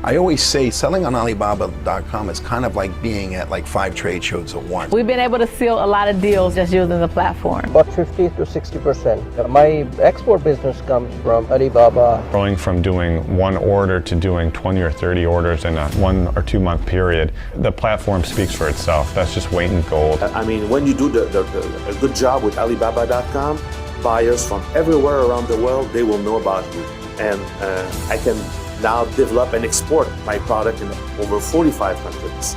I always say selling on Alibaba.com is kind of like being at like 5 trade shows at once. We've been able to seal a lot of deals just using the platform. About 50 to 60%. My export business comes from Alibaba. Going from doing one order to doing 20 or 30 orders in a 1 or 2 month period, the platform speaks for itself. That's just weight in gold. I mean, when you do a good job with Alibaba.com, buyers from everywhere around the world, they will know about you. And I can now develop and export my product in over 45 countries.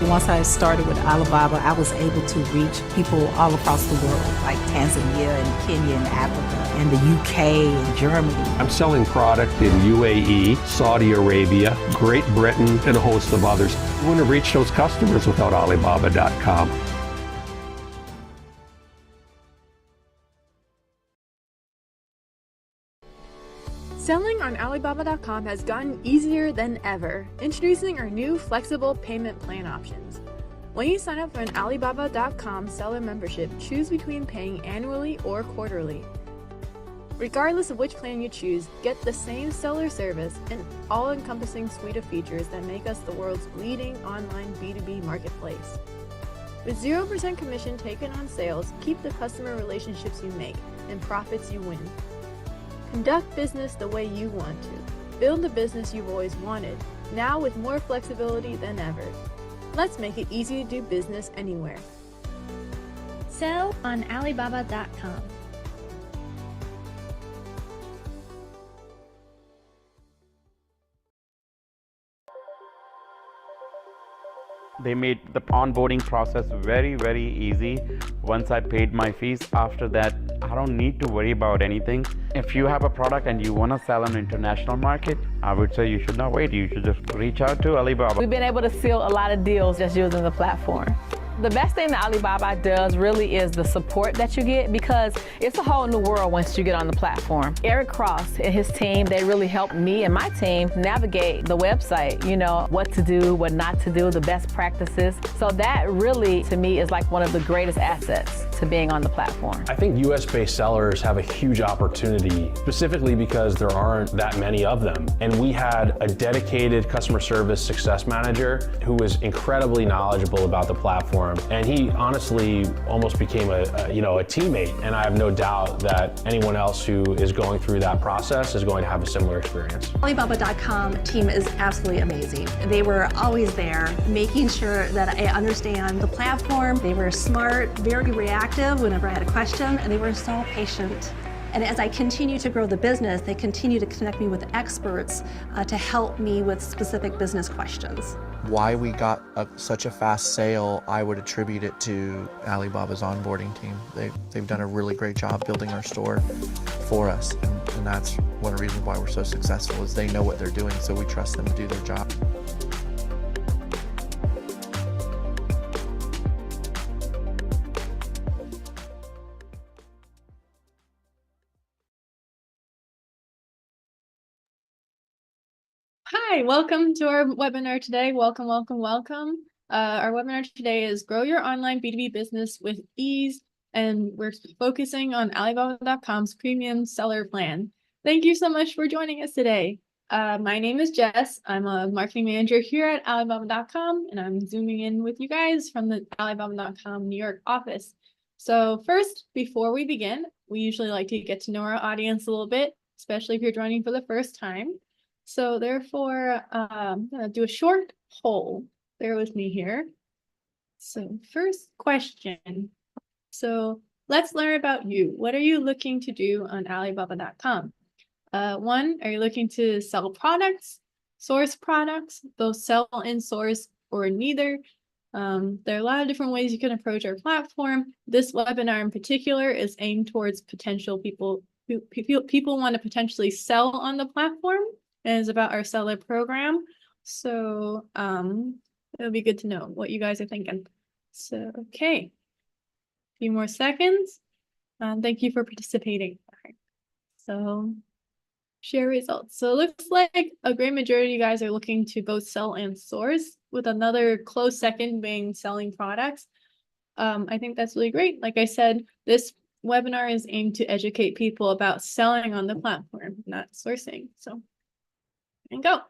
Once I started with Alibaba, I was able to reach people all across the world, like Tanzania and Kenya and Africa and the UK and Germany. I'm selling product in UAE, Saudi Arabia, Great Britain, and a host of others. I wouldn't have reached those customers without Alibaba.com. Selling on Alibaba.com has gotten easier than ever. Introducing our new flexible payment plan options. When you sign up for an Alibaba.com seller membership, choose between paying annually or quarterly. Regardless of which plan you choose, get the same seller service and all-encompassing suite of features that make us the world's leading online B2B marketplace. With 0% commission taken on sales, keep the customer relationships you make and profits you win. Conduct business the way you want to. Build the business you've always wanted, now with more flexibility than ever. Let's make it easy to do business anywhere. Sell on Alibaba.com. They made the onboarding process very, very easy. Once I paid my fees, after that, I don't need to worry about anything. If you have a product and you want to sell on international market, I would say you should not wait. You should just reach out to Alibaba. We've been able to seal a lot of deals just using the platform. The best thing that Alibaba does really is the support that you get, because it's a whole new world once you get on the platform. Eric Cross and his team, they really helped me and my team navigate the website, you know, what to do, what not to do, the best practices. So that really, to me, is like one of the greatest assets to being on the platform. I think US-based sellers have a huge opportunity, specifically because there aren't that many of them. And we had a dedicated customer service success manager who was incredibly knowledgeable about the platform. And he honestly almost became a teammate. And I have no doubt that anyone else who is going through that process is going to have a similar experience. Alibaba.com team is absolutely amazing. They were always there, making sure that I understand the platform. They were smart, very reactive whenever I had a question, and they were so patient. And as I continue to grow the business, they continue to connect me with experts to help me with specific business questions. Why we got such a fast sale, I would attribute it to Alibaba's onboarding team. They've done a really great job building our store for us, and that's one reason why we're so successful, is they know what they're doing, so we trust them to do their job. Hi, welcome to our webinar today. Welcome, welcome, welcome. Our webinar today is Grow Your Online B2B Business with Ease, and we're focusing on Alibaba.com's premium seller plan. Thank you so much for joining us today. My name is Jess. I'm a marketing manager here at Alibaba.com, and I'm zooming in with you guys from the Alibaba.com New York office. So first, before we begin, we usually like to get to know our audience a little bit, especially if you're joining for the first time. So therefore, I'm going to do a short poll. Bear with me here. So first question. So let's learn about you. What are you looking to do on Alibaba.com? One, are you looking to sell products, source products, both sell and source, or neither? There are a lot of different ways you can approach our platform. This webinar in particular is aimed towards potential people who want to potentially sell on the platform. And it's about our seller program. So it'll be good to know what you guys are thinking. So, okay. A few more seconds. Thank you for participating. Okay. So share results. So it looks like a great majority of you guys are looking to both sell and source, with another close second being selling products. I think that's really great. Like I said, this webinar is aimed to educate people about selling on the platform, not sourcing. So and go.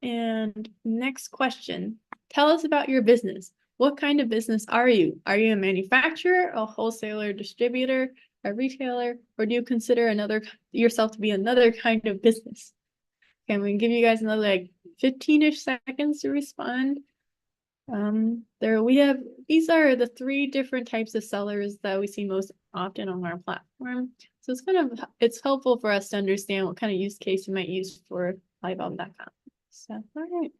And next question, tell us about your business. What kind of business are you? Are you a manufacturer, a wholesaler, distributor, a retailer, or do you consider yourself to be another kind of business? Okay, I'm gonna give you guys another like 15-ish seconds to respond. These are the 3 different types of sellers that we see most often on our platform. So it's helpful for us to understand what kind of use case you might use for Alibaba.com. So, all right.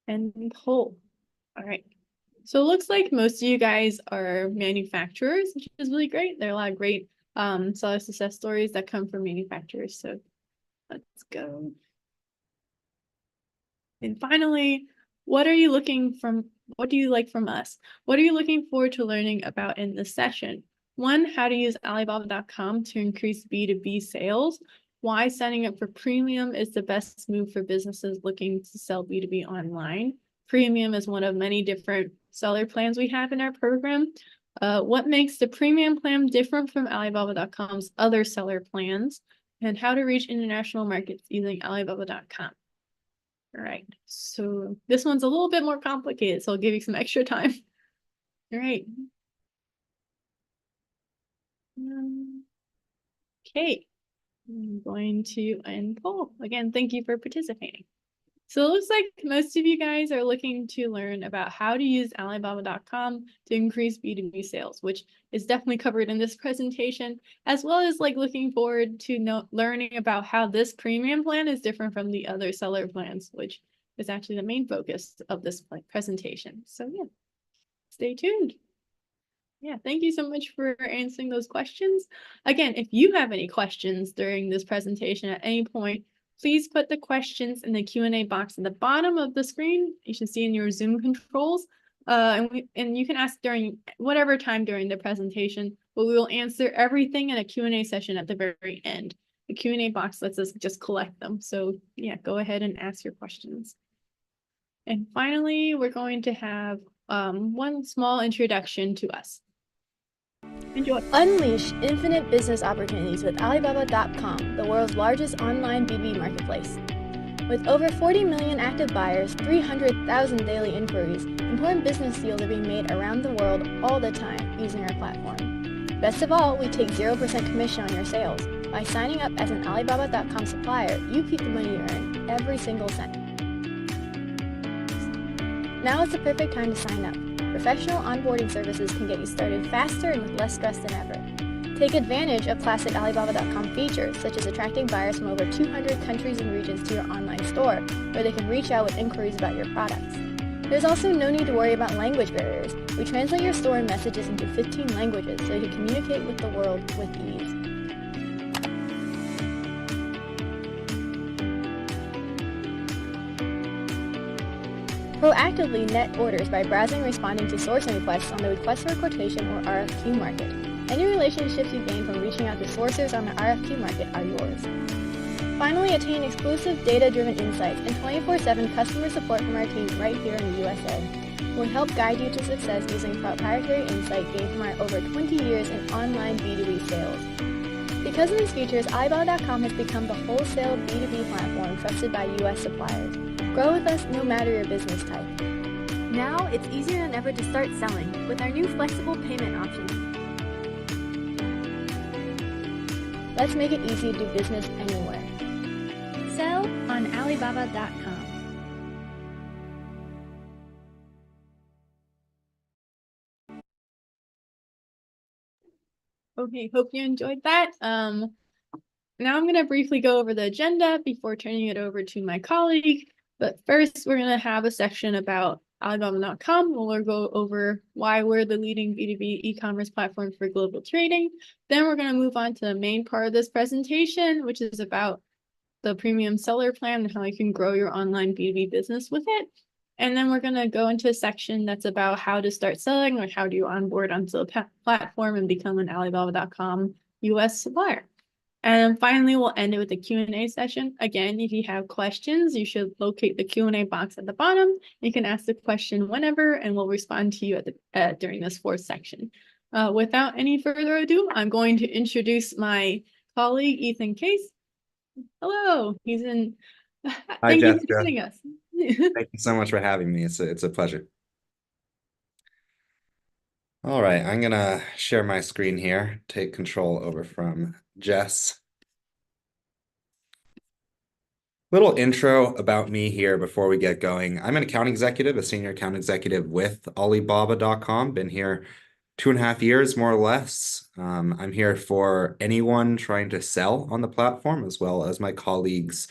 And poll. All right. So it looks like most of you guys are manufacturers, which is really great. There are a lot of great seller success stories that come from manufacturers. So let's go. And finally, what do you like from us? What are you looking forward to learning about in this session? 1, how to use Alibaba.com to increase B2B sales. Why signing up for premium is the best move for businesses looking to sell B2B online. Premium is one of many different seller plans we have in our program. What makes the premium plan different from Alibaba.com's other seller plans, and how to reach international markets using Alibaba.com. All right, so this one's a little bit more complicated, so I'll give you some extra time. All right. Okay, I'm going to end poll. Again, thank you for participating. So it looks like most of you guys are looking to learn about how to use Alibaba.com to increase B2B sales, which is definitely covered in this presentation, as well as like looking forward to learning about how this premium plan is different from the other seller plans, which is actually the main focus of this presentation. So yeah, stay tuned. Yeah, thank you so much for answering those questions. Again, if you have any questions during this presentation at any point, please put the questions in the Q&A box at the bottom of the screen. You should see in your Zoom controls. And you can ask during whatever time during the presentation, but we will answer everything in a Q&A session at the very end. The Q&A box lets us just collect them. So yeah, go ahead and ask your questions. And finally, we're going to have one small introduction to us. Enjoy. Unleash infinite business opportunities with Alibaba.com, the world's largest online B2B marketplace. With over 40 million active buyers, 300,000 daily inquiries, important business deals are being made around the world all the time using our platform. Best of all, we take 0% commission on your sales. By signing up as an Alibaba.com supplier, you keep the money you earn, every single cent. Now is the perfect time to sign up. Professional onboarding services can get you started faster and with less stress than ever. Take advantage of classic Alibaba.com features, such as attracting buyers from over 200 countries and regions to your online store, where they can reach out with inquiries about your products. There's also no need to worry about language barriers. We translate your store and messages into 15 languages so you can communicate with the world with ease. Proactively net orders by browsing and responding to sourcing requests on the Request for a Quotation or RFQ market. Any relationships you gain from reaching out to sourcers on the RFQ market are yours. Finally, attain exclusive data-driven insights and 24/7 customer support from our team right here in the USA. We'll help guide you to success using proprietary insight gained from our over 20 years in online B2B sales. Because of these features, Alibaba.com has become the wholesale B2B platform trusted by US suppliers. Grow with us no matter your business type. Now, it's easier than ever to start selling with our new flexible payment options. Let's make it easy to do business anywhere. Sell on Alibaba.com. Okay, hope you enjoyed that. Now I'm going to briefly go over the agenda before turning it over to my colleague. But first, we're going to have a section about Alibaba.com, where we'll go over why we're the leading B2B e-commerce platform for global trading. Then we're going to move on to the main part of this presentation, which is about the premium seller plan and how you can grow your online B2B business with it. And then we're going to go into a section that's about how to start selling, or how do you onboard onto the platform and become an Alibaba.com US supplier. And finally, we'll end it with a Q&A session. Again, if you have questions, you should locate the Q&A box at the bottom. You can ask the question whenever, and we'll respond to you during this fourth section. Without any further ado, I'm going to introduce my colleague, Ethan Case. Hello, he's in Hi, Thank you for Jessica. joining us. Thank you so much for having me. It's a pleasure. All right, I'm gonna share my screen here, take control over from Jess. Little intro about me here before we get going. I'm an account executive, a senior account executive with Alibaba.com. Been here 2.5 years, more or less. I'm here for anyone trying to sell on the platform, as well as my colleagues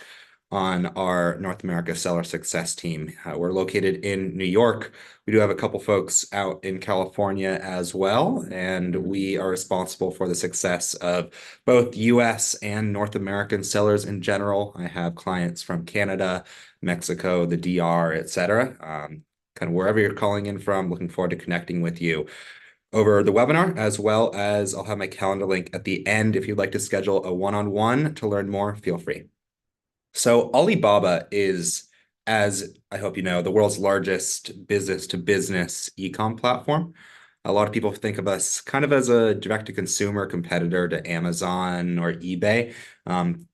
on our North America seller success team. We're located in New York. We do have a couple folks out in California as well, and we are responsible for the success of both US and North American sellers in general. I have clients from Canada, Mexico, the DR, etc. Kind of wherever you're calling in from, looking forward to connecting with you over the webinar, as well as I'll have my calendar link at the end. If you'd like to schedule a one-on-one to learn more, feel free. So Alibaba is, as I hope you know, the world's largest business-to-business e-com platform. A lot of people think of us kind of as a direct-to-consumer competitor to Amazon or eBay.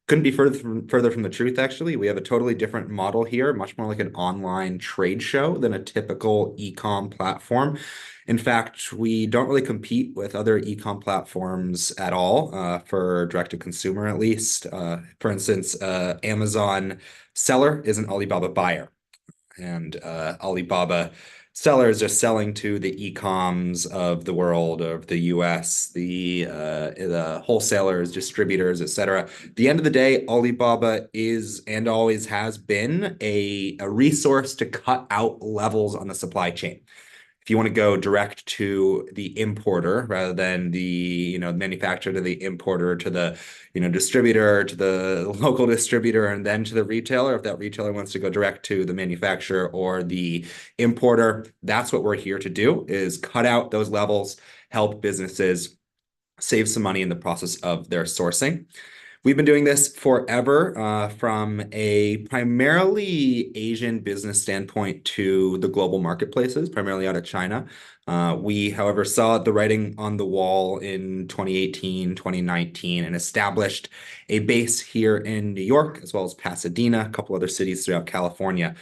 Couldn't be further from the truth, actually. We have a totally different model here, much more like an online trade show than a typical e-com platform. In fact, we don't really compete with other e-com platforms at all, for direct-to-consumer at least. For instance, Amazon seller is an Alibaba buyer, and Alibaba sellers are selling to the e-coms of the world, of the US, the wholesalers, distributors, etc. At the end of the day, Alibaba is and always has been a resource to cut out levels on the supply chain. If you want to go direct to the importer rather than the manufacturer to the importer to the distributor to the local distributor and then to the retailer, if that retailer wants to go direct to the manufacturer or the importer, that's what we're here to do, is cut out those levels, help businesses save some money in the process of their sourcing. We've been doing this forever, from a primarily Asian business standpoint to the global marketplaces, primarily out of China. We, however, saw the writing on the wall in 2018, 2019, and established a base here in New York, as well as Pasadena, a couple other cities throughout California,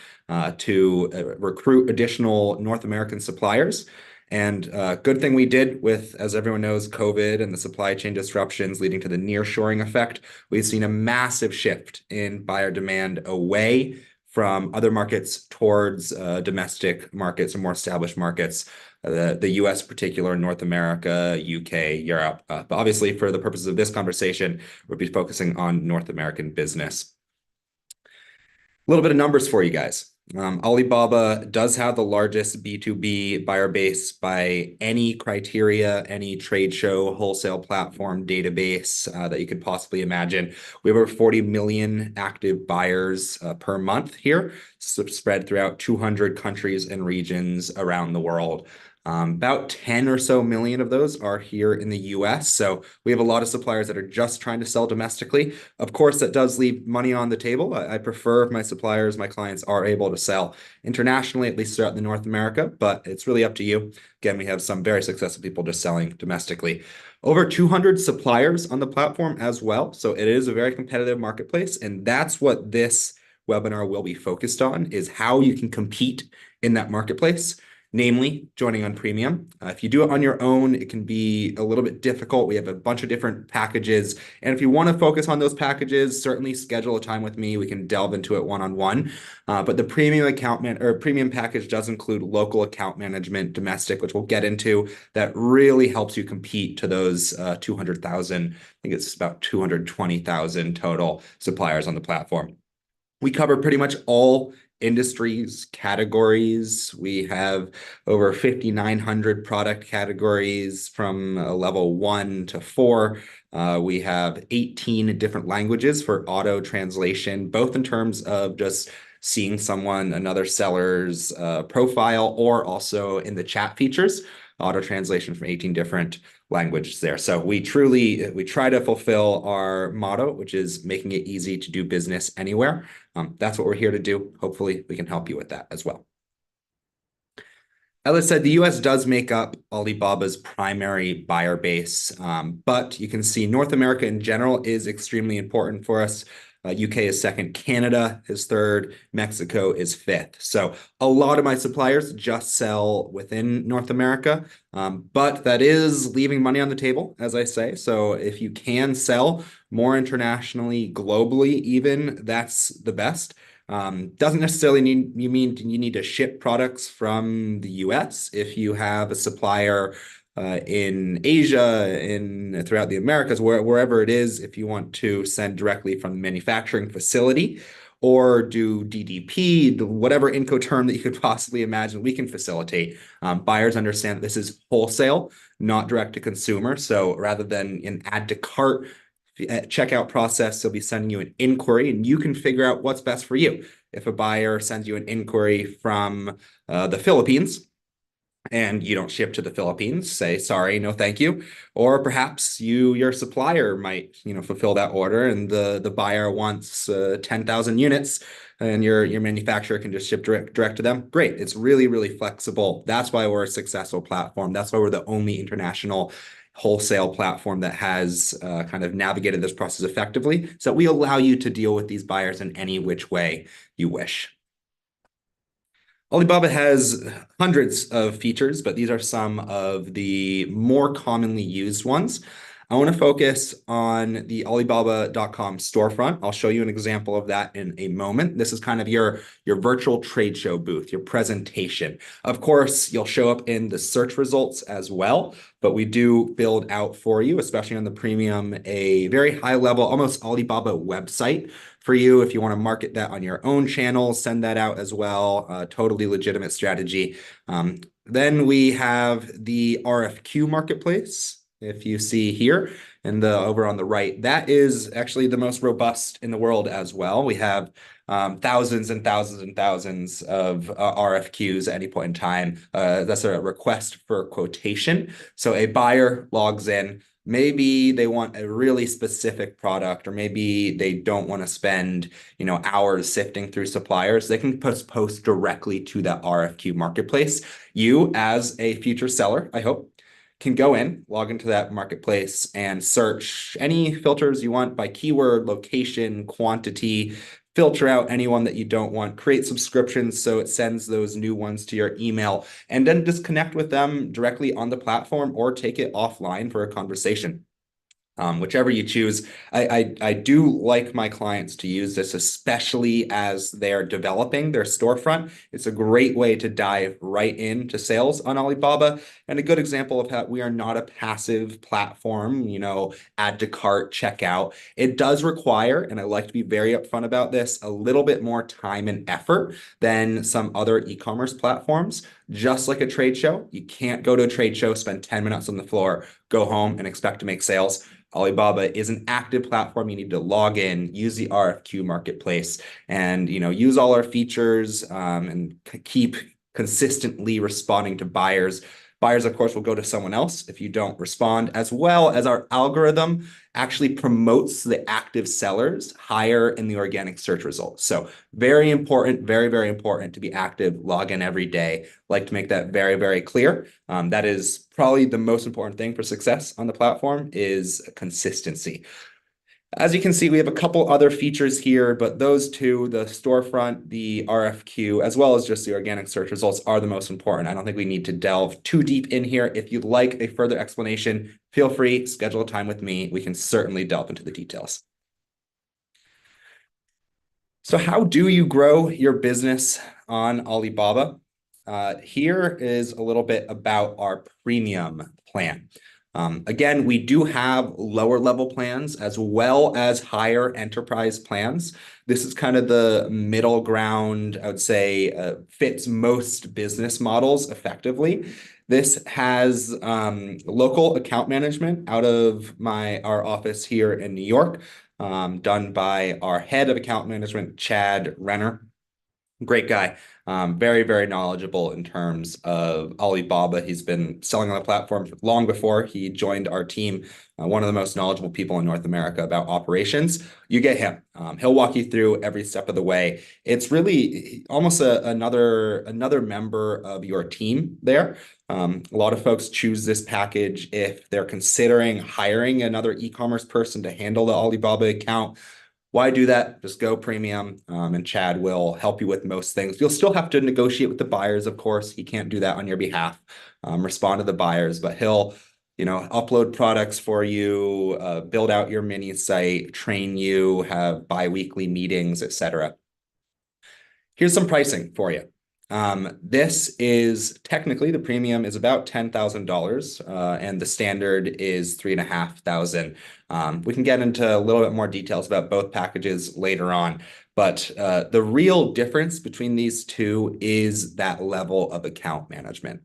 to recruit additional North American suppliers. And good thing we did with, as everyone knows, COVID and the supply chain disruptions leading to the nearshoring effect. We've seen a massive shift in buyer demand away from other markets towards domestic markets and more established markets, the US particular, North America, UK, Europe. But obviously, for the purposes of this conversation, we'll be focusing on North American business. A little bit of numbers for you guys. Alibaba does have the largest B2B buyer base by any criteria, any trade show, wholesale platform, database that you could possibly imagine. We have over 40 million active buyers per month here, spread throughout 200 countries and regions around the world. About 10 or so million of those are here in the US. So we have a lot of suppliers that are just trying to sell domestically. Of course, that does leave money on the table. I prefer if my suppliers, my clients are able to sell internationally, at least throughout the North America, but it's really up to you. Again, we have some very successful people just selling domestically. Over 200 suppliers on the platform as well. So it is a very competitive marketplace. And that's what this webinar will be focused on, is how you can compete in that marketplace. Namely, joining on premium. If you do it on your own, it can be a little bit difficult. We have a bunch of different packages. And if you want to focus on those packages, certainly schedule a time with me. We can delve into it one-on-one. But the premium package does include local account management, domestic, which we'll get into, that really helps you compete to those 200,000, I think it's about 220,000 total suppliers on the platform. We cover pretty much all industries, categories. We have over 5,900 product categories from level 1 to 4. We have 18 different languages for auto translation, both in terms of just seeing another seller's profile, or also in the chat features, auto translation from 18 different languages there. So we try to fulfill our motto, which is making it easy to do business anywhere. That's what we're here to do. Hopefully we can help you with that as well. As I said, the US does make up Alibaba's primary buyer base, but you can see North America in general is extremely important for us. UK is second, Canada is third, Mexico is fifth. So a lot of my suppliers just sell within North America, but that is leaving money on the table, as I say. So if you can sell more internationally, globally, even, that's the best. Doesn't necessarily mean you need to ship products from the US. If you have a supplier in Asia, throughout the Americas, wherever it is, if you want to send directly from the manufacturing facility or do DDP, whatever Incoterm that you could possibly imagine, we can facilitate. Buyers understand that this is wholesale, not direct to consumer. So rather than an add to cart checkout process, they'll be sending you an inquiry and you can figure out what's best for you. If a buyer sends you an inquiry from the Philippines, and you don't ship to the Philippines, say sorry, no thank you. Or perhaps your supplier might, fulfill that order and the buyer wants 10,000 units and your manufacturer can just ship direct to them. Great. It's really, really flexible. That's why we're a successful platform. That's why we're the only international wholesale platform that has kind of navigated this process effectively. So we allow you to deal with these buyers in any which way you wish. Alibaba has hundreds of features, but these are some of the more commonly used ones. I want to focus on the Alibaba.com storefront. I'll show you an example of that in a moment. This is kind of your virtual trade show booth, your presentation. Of course, you'll show up in the search results as well, but we do build out for you, especially on the premium, a very high level, almost Alibaba website for you. If you want to market that on your own channel, send that out as well. Totally legitimate strategy. Then we have the RFQ marketplace. If you see here and over on the right, that is actually the most robust in the world as well. We have thousands and thousands and thousands of RFQs at any point in time. That's a request for quotation. So a buyer logs in. Maybe they want a really specific product, or maybe they don't want to spend, hours sifting through suppliers. They can post directly to that RFQ marketplace. You, as a future seller, I hope, can go in, log into that marketplace and search any filters you want by keyword, location, quantity, filter out anyone that you don't want, create subscriptions so it sends those new ones to your email, and then just connect with them directly on the platform or take it offline for a conversation. Whichever you choose. I do like my clients to use this, especially as they're developing their storefront. It's a great way to dive right into sales on Alibaba, and a good example of how we are not a passive platform, add to cart, checkout. It does require, and I like to be very upfront about this, a little bit more time and effort than some other e-commerce platforms. Just like a trade show, you can't go to a trade show, spend 10 minutes on the floor, go home and expect to make sales. Alibaba is an active platform. You need to log in, use the RFQ marketplace, and use all our features and keep consistently responding to buyers. Buyers, of course, will go to someone else if you don't respond, as well as our algorithm actually promotes the active sellers higher in the organic search results. So very important, very, very important to be active, log in every day. Like to make that very, very clear. That is probably the most important thing for success on the platform is consistency. As you can see, we have a couple other features here, but those two, the storefront, the RFQ, as well as just the organic search results, are the most important. I don't think we need to delve too deep in here. If you'd like a further explanation, feel free, schedule a time with me. We can certainly delve into the details. So how do you grow your business on Alibaba? Here is a little bit about our premium plan. Again, we do have lower level plans as well as higher enterprise plans. This is kind of the middle ground, I would say, fits most business models effectively. This has local account management out of our office here in New York, done by our head of account management, Chad Renner. Great guy. Very, very knowledgeable in terms of Alibaba. He's been selling on the platform long before he joined our team. One of the most knowledgeable people in North America about operations. You get him. He'll walk you through every step of the way. It's really almost another member of your team there. A lot of folks choose this package if they're considering hiring another e-commerce person to handle the Alibaba account. Why do that? Just go premium, and Chad will help you with most things. You'll still have to negotiate with the buyers, of course. He can't do that on your behalf, respond to the buyers, but he'll, upload products for you, build out your mini site, train you, have bi-weekly meetings, etc. Here's some pricing for you. This is technically, the premium is about $10,000, and the standard is $3,500. We can get into a little bit more details about both packages later on, but the real difference between these two is that level of account management.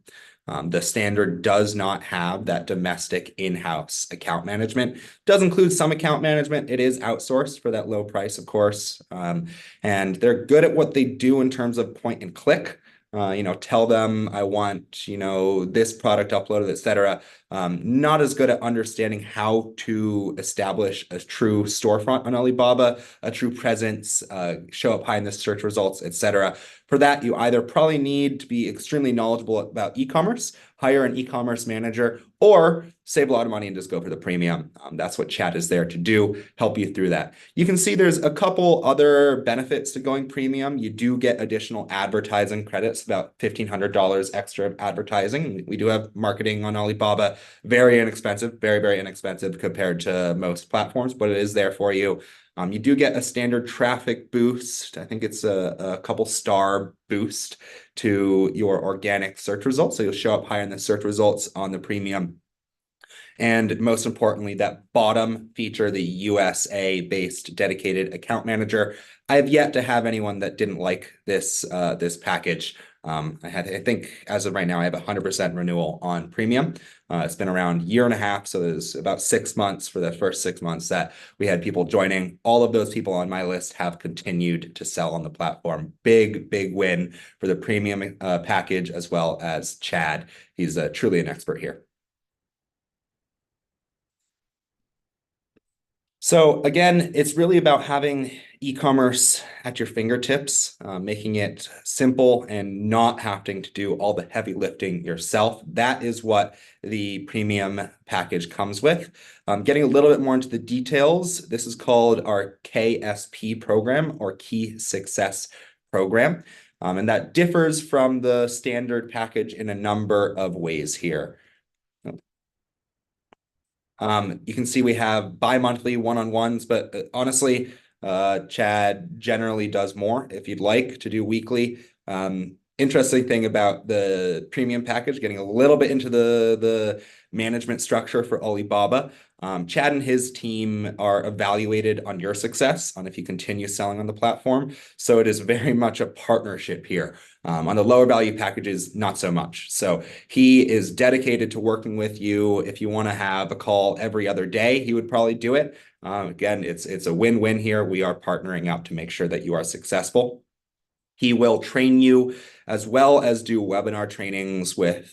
The standard does not have that domestic in-house account management. Does include some account management. It is outsourced for that low price, of course. And they're good at what they do in terms of point and click. Tell them I want, this product uploaded, etc. Not as good at understanding how to establish a true storefront on Alibaba, a true presence, show up high in the search results, etc. For that, you either probably need to be extremely knowledgeable about e-commerce, hire an e-commerce manager, or save a lot of money and just go for the premium. That's what Chad is there to do, help you through that. You can see there's a couple other benefits to going premium. You do get additional advertising credits, about $1,500 extra advertising. We do have marketing on Alibaba. Very inexpensive, very, very inexpensive compared to most platforms, but it is there for you. You do get a standard traffic boost. I think it's a couple star boost to your organic search results. So you'll show up higher in the search results on the premium. And most importantly, that bottom feature, the USA-based dedicated account manager. I have yet to have anyone that didn't like this package. I think as of right now, I have 100% renewal on premium. It's been around 1.5 years, so there's about 6 months for the first 6 months that we had people joining. All of those people on my list have continued to sell on the platform. Big, big win for the premium package, as well as Chad. He's truly an expert here. So again, it's really about having e-commerce at your fingertips, making it simple and not having to do all the heavy lifting yourself. That is what the premium package comes with. Getting a little bit more into the details, this is called our KSP program, or Key Success Program. And that differs from the standard package in a number of ways here. You can see we have bi-monthly one-on-ones, but honestly, Chad generally does more if you'd like to do weekly. Interesting thing about the premium package, getting a little bit into the management structure for Alibaba. Chad and his team are evaluated on your success, on if you continue selling on the platform. So it is very much a partnership here. On the lower value packages, not so much. So he is dedicated to working with you. If you want to have a call every other day, he would probably do it. Again, it's a win-win here. We are partnering up to make sure that you are successful. He will train you as well as do webinar trainings with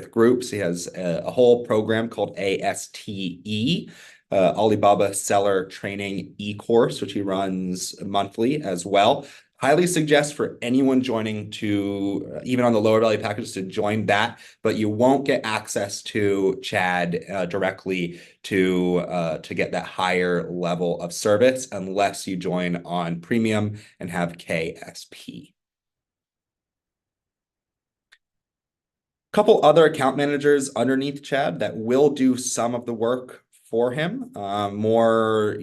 groups. He has a whole program called ASTE, Alibaba Seller Training e-course, which he runs monthly as well. Highly suggest for anyone joining to, even on the lower value packages, to join that, but you won't get access to Chad directly to get that higher level of service unless you join on premium and have KSP. Couple other account managers underneath Chad that will do some of the work for him. More,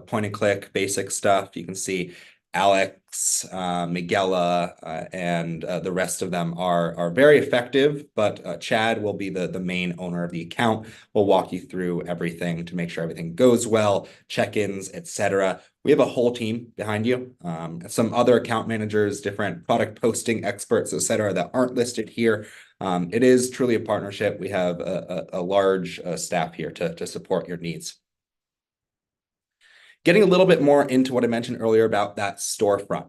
point and click, basic stuff. You can see Alex, Miguela, and the rest of them are very effective, but Chad will be the main owner of the account. We'll walk you through everything to make sure everything goes well, check-ins, etc. We have a whole team behind you. Some other account managers, different product posting experts, etc., that aren't listed here. It is truly a partnership. We have a large staff here to support your needs. Getting a little bit more into what I mentioned earlier about that storefront.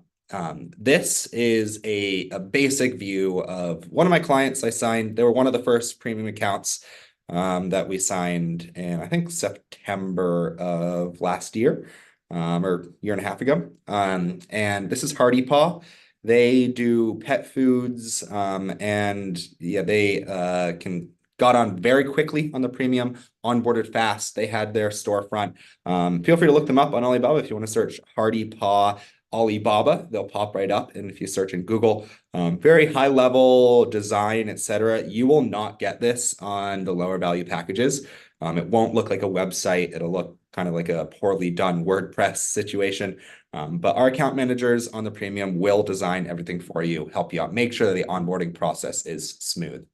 This is a basic view of one of my clients I signed. They were one of the first premium accounts that we signed in, I think, September of last year, or 1.5 years ago. And this is Hardy Paw. They do pet foods, and yeah, they can got on very quickly on the premium, onboarded fast. They had their storefront. Feel free to look them up on Alibaba if you want to search Hardy Paw Alibaba. They'll pop right up. And if you search in Google, very high level design, etc., you will not get this on the lower value packages. It won't look like a website. It'll look kind of like a poorly done WordPress situation. But our account managers on the premium will design everything for you, help you out, make sure that the onboarding process is smooth.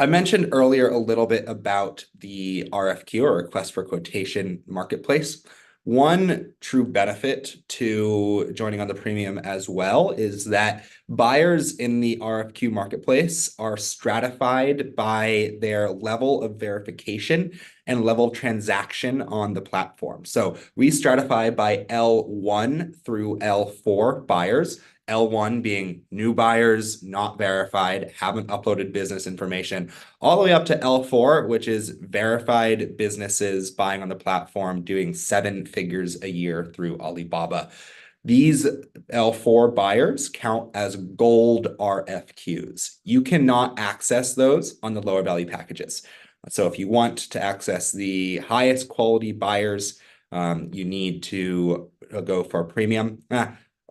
I mentioned earlier a little bit about the RFQ, or request for quotation marketplace. One true benefit to joining on the premium as well is that buyers in the RFQ marketplace are stratified by their level of verification and level of transaction on the platform. So we stratify by L1 through L4 buyers. L1 being new buyers, not verified, haven't uploaded business information, all the way up to L4, which is verified businesses buying on the platform, doing 7 figures a year through Alibaba. These L4 buyers count as gold RFQs. You cannot access those on the lower value packages. So if you want to access the highest quality buyers, you need to go for premium.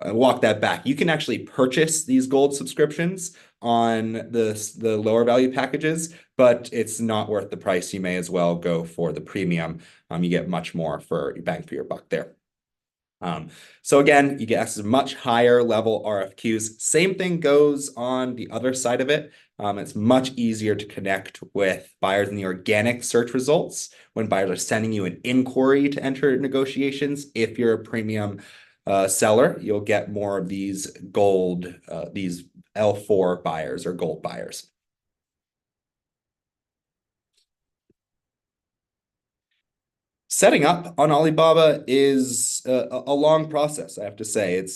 Walk that back. You can actually purchase these gold subscriptions on the lower value packages, but it's not worth the price. You may as well go for the premium. You get much more for your bang for your buck there. So again, you get access to much higher level RFQs. Same thing goes on the other side of it. It's much easier to connect with buyers in the organic search results when buyers are sending you an inquiry to enter negotiations. If you're a premium seller, you'll get more of these gold, these L4 buyers or gold buyers. Setting up on Alibaba is a long process, I have to say. It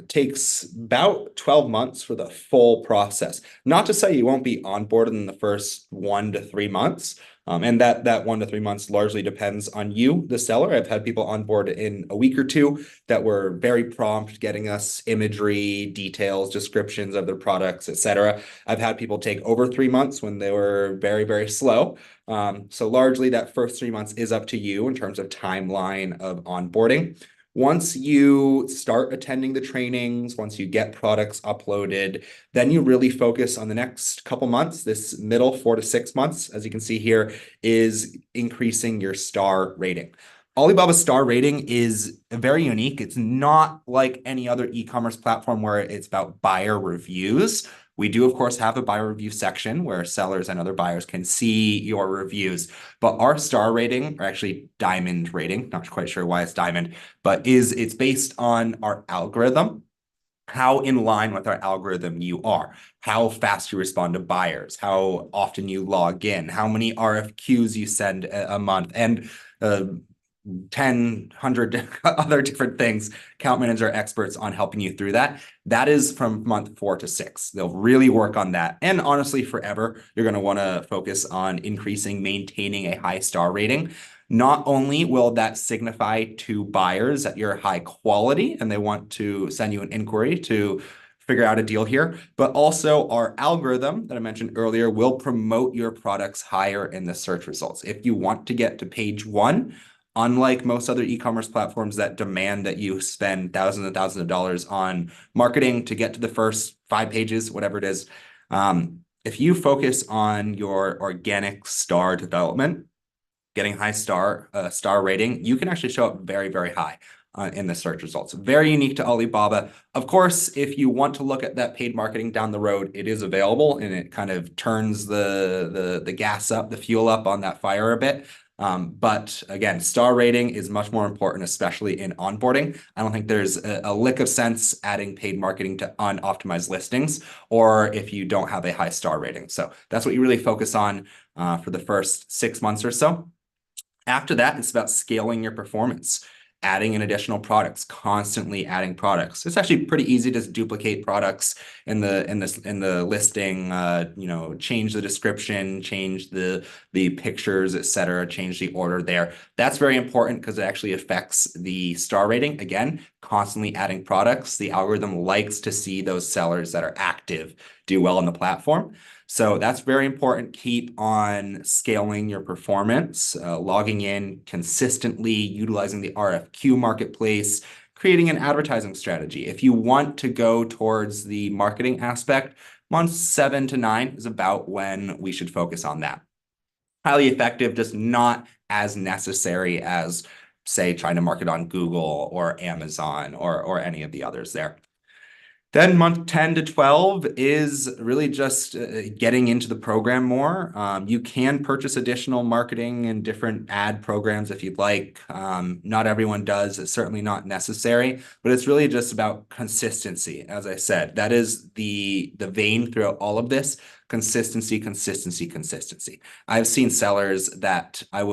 takes about 12 months for the full process. Not to say you won't be onboarded in the first 1 to 3 months. And that 1 to 3 months largely depends on you, the seller. I've had people on board in a week or two that were very prompt, getting us imagery, details, descriptions of their products, etc. I've had people take over 3 months when they were very, very slow. So largely that first 3 months is up to you in terms of timeline of onboarding. Once you start attending the trainings, once you get products uploaded, then you really focus on the next couple months. This middle 4 to 6 months, as you can see here, is increasing your star rating. Alibaba's star rating is very unique. It's not like any other e-commerce platform where it's about buyer reviews. We do, of course, have a buyer review section where sellers and other buyers can see your reviews. But our star rating, or actually diamond rating, not quite sure why it's diamond, but it's based on our algorithm, how in line with our algorithm you are, how fast you respond to buyers, how often you log in, how many RFQs you send a month, and 10, 100 other different things. Account manager experts on helping you through that. That is from month 4 to 6. They'll really work on that. And honestly, forever, you're going to want to focus on increasing, maintaining a high star rating. Not only will that signify to buyers that you're high quality and they want to send you an inquiry to figure out a deal here, but also our algorithm that I mentioned earlier will promote your products higher in the search results. If you want to get to page 1, unlike most other e-commerce platforms that demand that you spend thousands and thousands of dollars on marketing to get to the first 5 pages, whatever it is, if you focus on your organic star development, getting high star rating, you can actually show up very, very high in the search results. Very unique to Alibaba. Of course, if you want to look at that paid marketing down the road, it is available and it kind of turns the gas up, the fuel up on that fire a bit. But again, star rating is much more important, especially in onboarding. I don't think there's a lick of sense adding paid marketing to unoptimized listings, or if you don't have a high star rating. So that's what you really focus on for the first 6 months or so. After that, it's about scaling your performance, adding in additional products, constantly adding products. It's actually pretty easy to duplicate products in the listing, change the description, change the pictures, etc., change the order there. That's very important because it actually affects the star rating. Again, constantly adding products. The algorithm likes to see those sellers that are active do well on the platform. So that's very important. Keep on scaling your performance, logging in consistently, utilizing the RFQ marketplace, creating an advertising strategy. If you want to go towards the marketing aspect, months 7 to 9 is about when we should focus on that. Highly effective, just not as necessary as, say, trying to market on Google or Amazon or any of the others there. Then month 10 to 12 is really just getting into the program more. You can purchase additional marketing and different ad programs if you'd like. Not everyone does. It's certainly not necessary, but it's really just about consistency. As I said, that is the vein throughout all of this. Consistency, consistency, consistency. I've seen sellers that I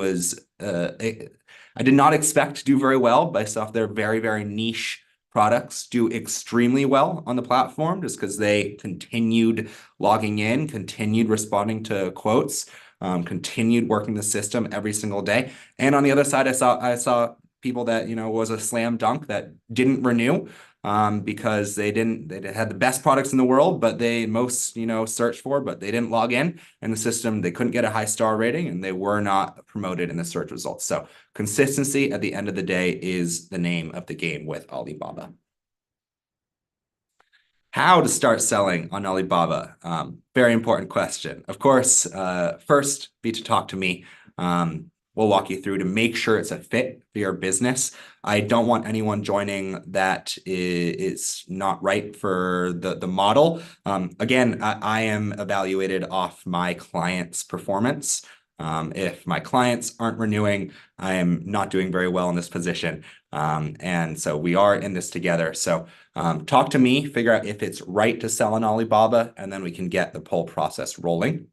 did not expect to do very well based off their very, very niche products do extremely well on the platform just because they continued logging in, continued responding to quotes, continued working the system every single day. And on the other side, I saw people that, was a slam dunk that didn't renew because they had the best products in the world, but they most, searched for, but they didn't log in the system. They couldn't get a high star rating and they were not promoted in the search results. So consistency at the end of the day is the name of the game with Alibaba. How to start selling on Alibaba? Very important question. Of course, first be to talk to me. We'll walk you through to make sure it's a fit for your business. I don't want anyone joining that is not right for the model. Again, I am evaluated off my client's performance. If my clients aren't renewing, I am not doing very well in this position. And so we are in this together. So talk to me, figure out if it's right to sell on Alibaba, and then we can get the poll process rolling.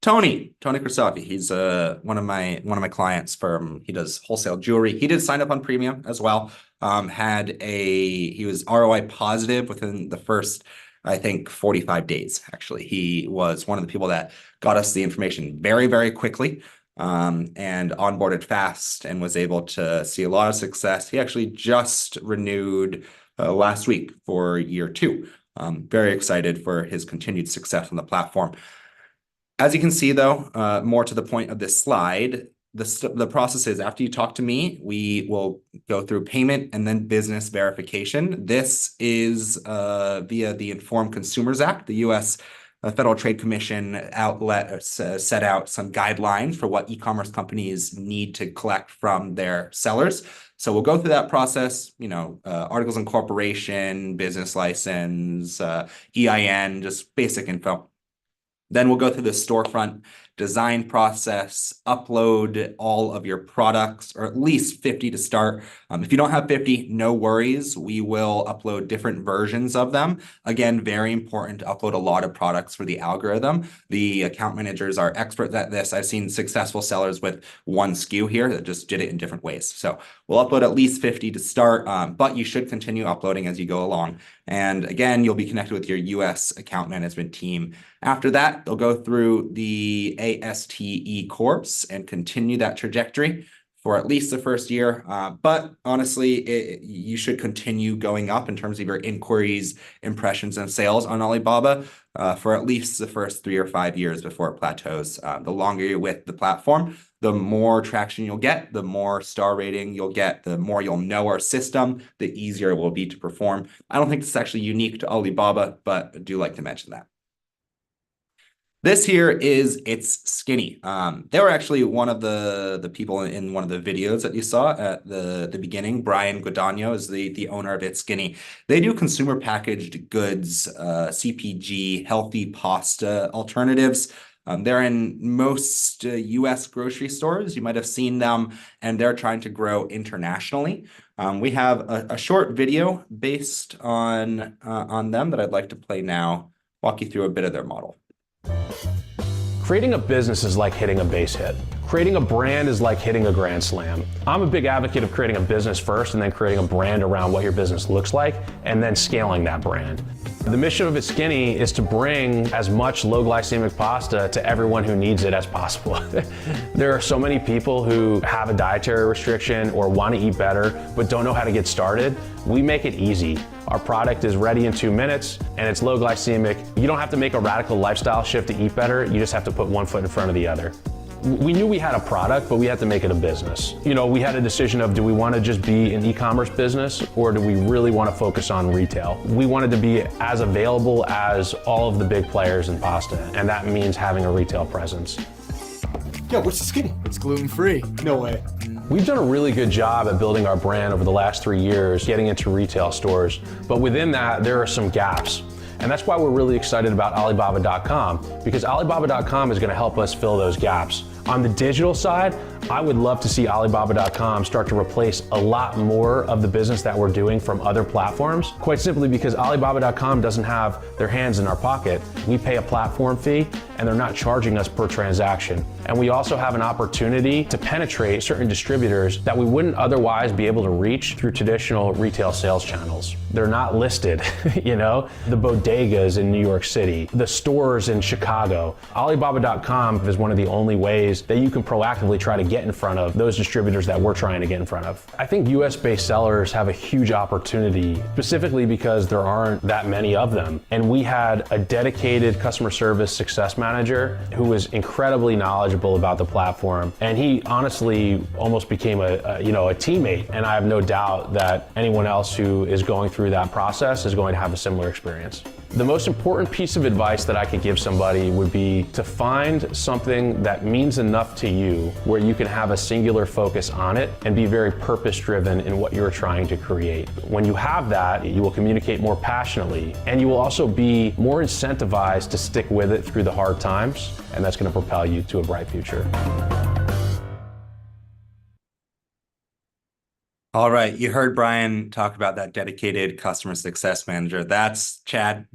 Tony Kristofi, he's one of my clients he does wholesale jewelry. He did sign up on premium as well. He was ROI positive within the first, I think, 45 days, actually. He was one of the people that got us the information very, very quickly and onboarded fast and was able to see a lot of success. He actually just renewed last week for year 2. Very excited for his continued success on the platform. As you can see, though, more to the point of this slide, the process is after you talk to me, we will go through payment and then business verification. This is via the Informed Consumers Act. The U.S. Federal Trade Commission set out some guidelines for what e-commerce companies need to collect from their sellers. So we'll go through that process, articles of incorporation, business license, EIN, just basic info. Then we'll go through the storefront design process, upload all of your products, or at least 50 to start. If you don't have 50, no worries. We will upload different versions of them. Again, very important to upload a lot of products for the algorithm. The account managers are experts at this. I've seen successful sellers with one SKU here that just did it in different ways. So we'll upload at least 50 to start, but you should continue uploading as you go along. And again, you'll be connected with your US account management team. After that, they'll go through the ASTE course and continue that trajectory for at least the first year. But honestly, you should continue going up in terms of your inquiries, impressions, and sales on Alibaba for at least the first 3 or 5 years before it plateaus. The longer you're with the platform, the more traction you'll get, the more star rating you'll get, the more you'll know our system, the easier it will be to perform. I don't think this is actually unique to Alibaba, but I do like to mention that. This here is It's Skinny. They were actually one of the people in one of the videos that you saw at the beginning. Brian Guadagno is the owner of It's Skinny. They do consumer packaged goods, CPG, healthy pasta alternatives. They're in most US grocery stores. You might have seen them, and they're trying to grow internationally. We have a short video based on them that I'd like to play now, walk you through a bit of their model. Creating a business is like hitting a base hit. Creating a brand is like hitting a grand slam. I'm a big advocate of creating a business first and then creating a brand around what your business looks like and then scaling that brand. The mission of It's Skinny is to bring as much low glycemic pasta to everyone who needs it as possible. There are so many people who have a dietary restriction or want to eat better but don't know how to get started. We make it easy. Our product is ready in 2 minutes and it's low glycemic. You don't have to make a radical lifestyle shift to eat better. You just have to put one foot in front of the other. We knew we had a product, but we had to make it a business. You know, we had a decision of, do we want to just be an e-commerce business or do we really want to focus on retail? We wanted to be as available as all of the big players in pasta, and that means having a retail presence. Yo, what's the Skinny? It's gluten-free. No way. We've done a really good job at building our brand over the last 3 years, getting into retail stores, but within that, there are some gaps. And that's why we're really excited about Alibaba.com, because Alibaba.com is going to help us fill those gaps. On the digital side, I would love to see Alibaba.com start to replace a lot more of the business that we're doing from other platforms, quite simply because Alibaba.com doesn't have their hands in our pocket. We pay a platform fee and they're not charging us per transaction. And we also have an opportunity to penetrate certain distributors that we wouldn't otherwise be able to reach through traditional retail sales channels. They're not listed, you know? The bodegas in New York City, the stores in Chicago. Alibaba.com is one of the only ways that you can proactively try to get in front of those distributors that we're trying to get in front of. I think US-based sellers have a huge opportunity, specifically because there aren't that many of them. And we had a dedicated customer service success manager who was incredibly knowledgeable about the platform. And he honestly almost became a teammate. And I have no doubt that anyone else who is going through that process is going to have a similar experience. The most important piece of advice that I could give somebody would be to find something that means enough to you where you can have a singular focus on it and be very purpose-driven in what you're trying to create. When you have that, you will communicate more passionately and you will also be more incentivized to stick with it through the hard times, and that's going to propel you to a bright future. All right, you heard Brian talk about that dedicated customer success manager. That's Chad.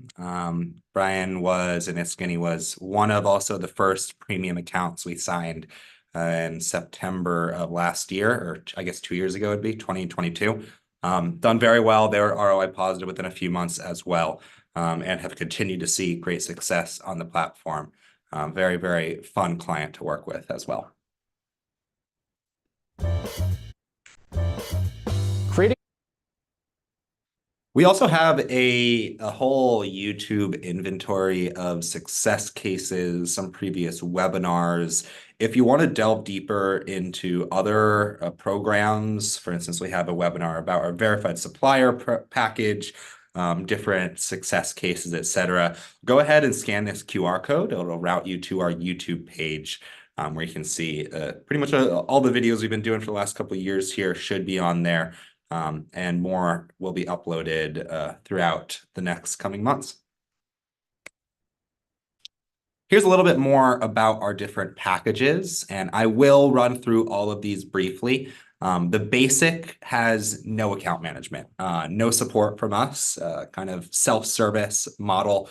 Brian was, and It's Skinny was one of also the first premium accounts we signed in September of last year, or I guess 2 years ago it'd be 2022. Done very well. They were ROI positive within a few months as well, and have continued to see great success on the platform. Very, very fun client to work with as well. We also have a whole YouTube inventory of success cases, some previous webinars. If you want to delve deeper into other programs, for instance, we have a webinar about our verified supplier package, different success cases, etc. Go ahead and scan this QR code. It'll route you to our YouTube page, where you can see pretty much all the videos we've been doing for the last couple of years here should be on there. And more will be uploaded throughout the next coming months. Here's a little bit more about our different packages, and I will run through all of these briefly. The basic has no account management, no support from us, kind of self-service model.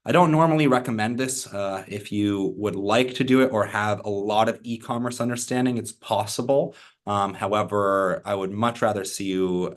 I don't normally recommend this. If you would like to do it or have a lot of e-commerce understanding, it's possible. However, I would much rather see you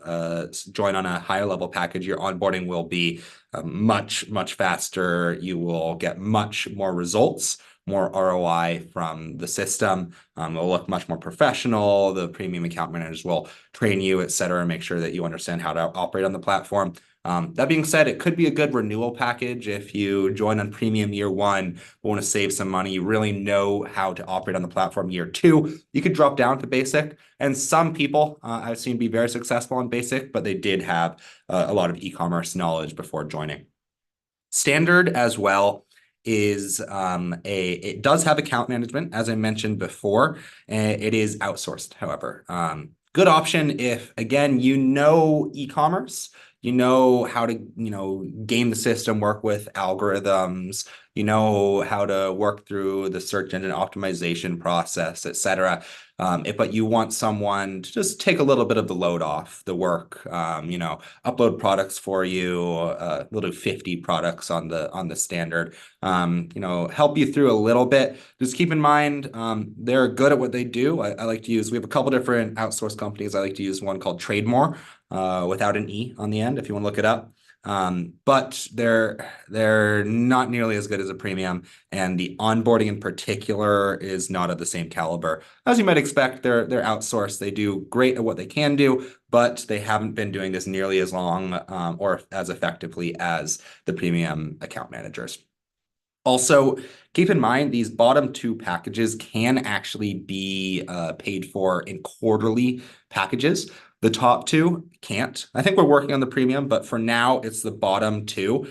join on a higher level package. Your onboarding will be much, much faster. You will get much more results, more ROI from the system. It'll look much more professional. The premium account managers will train you, et cetera, make sure that you understand how to operate on the platform. That being said, it could be a good renewal package if you join on premium year one, want to save some money, you really know how to operate on the platform year two, you could drop down to basic. And some people I've seen be very successful on basic, but they did have a lot of e-commerce knowledge before joining. Standard as well is it does have account management, as I mentioned before. It is outsourced, however. Good option if, again, you know e-commerce, you know how to, game the system, work with algorithms, you know how to work through the search engine optimization process, etc. But you want someone to just take a little bit of the load off the work, upload products for you. We'll do 50 products on the standard. Help you through a little bit. Just keep in mind, they're good at what they do. I like to use, we have a couple different outsourced companies. I like to use one called Trademore, without an E on the end, if you want to look it up. But they're not nearly as good as a premium, and the onboarding in particular is not of the same caliber. As you might expect, they're outsourced. They do great at what they can do, but they haven't been doing this nearly as long or as effectively as the premium account managers. Also, keep in mind, these bottom two packages can actually be paid for in quarterly packages. The top two can't. I think we're working on the premium, but for now, it's the bottom two.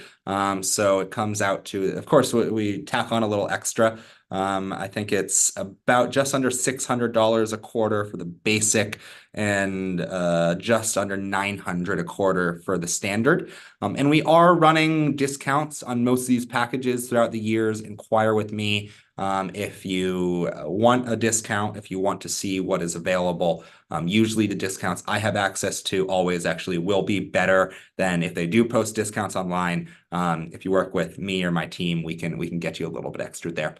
So it comes out to, of course, we tack on a little extra. I think it's about just under $600 a quarter for the basic, and just under $900 a quarter for the standard. And we are running discounts on most of these packages throughout the years. Inquire with me if you want a discount, if you want to see what is available. Usually the discounts I have access to always actually will be better than if they do post discounts online. If you work with me or my team, we can get you a little bit extra there.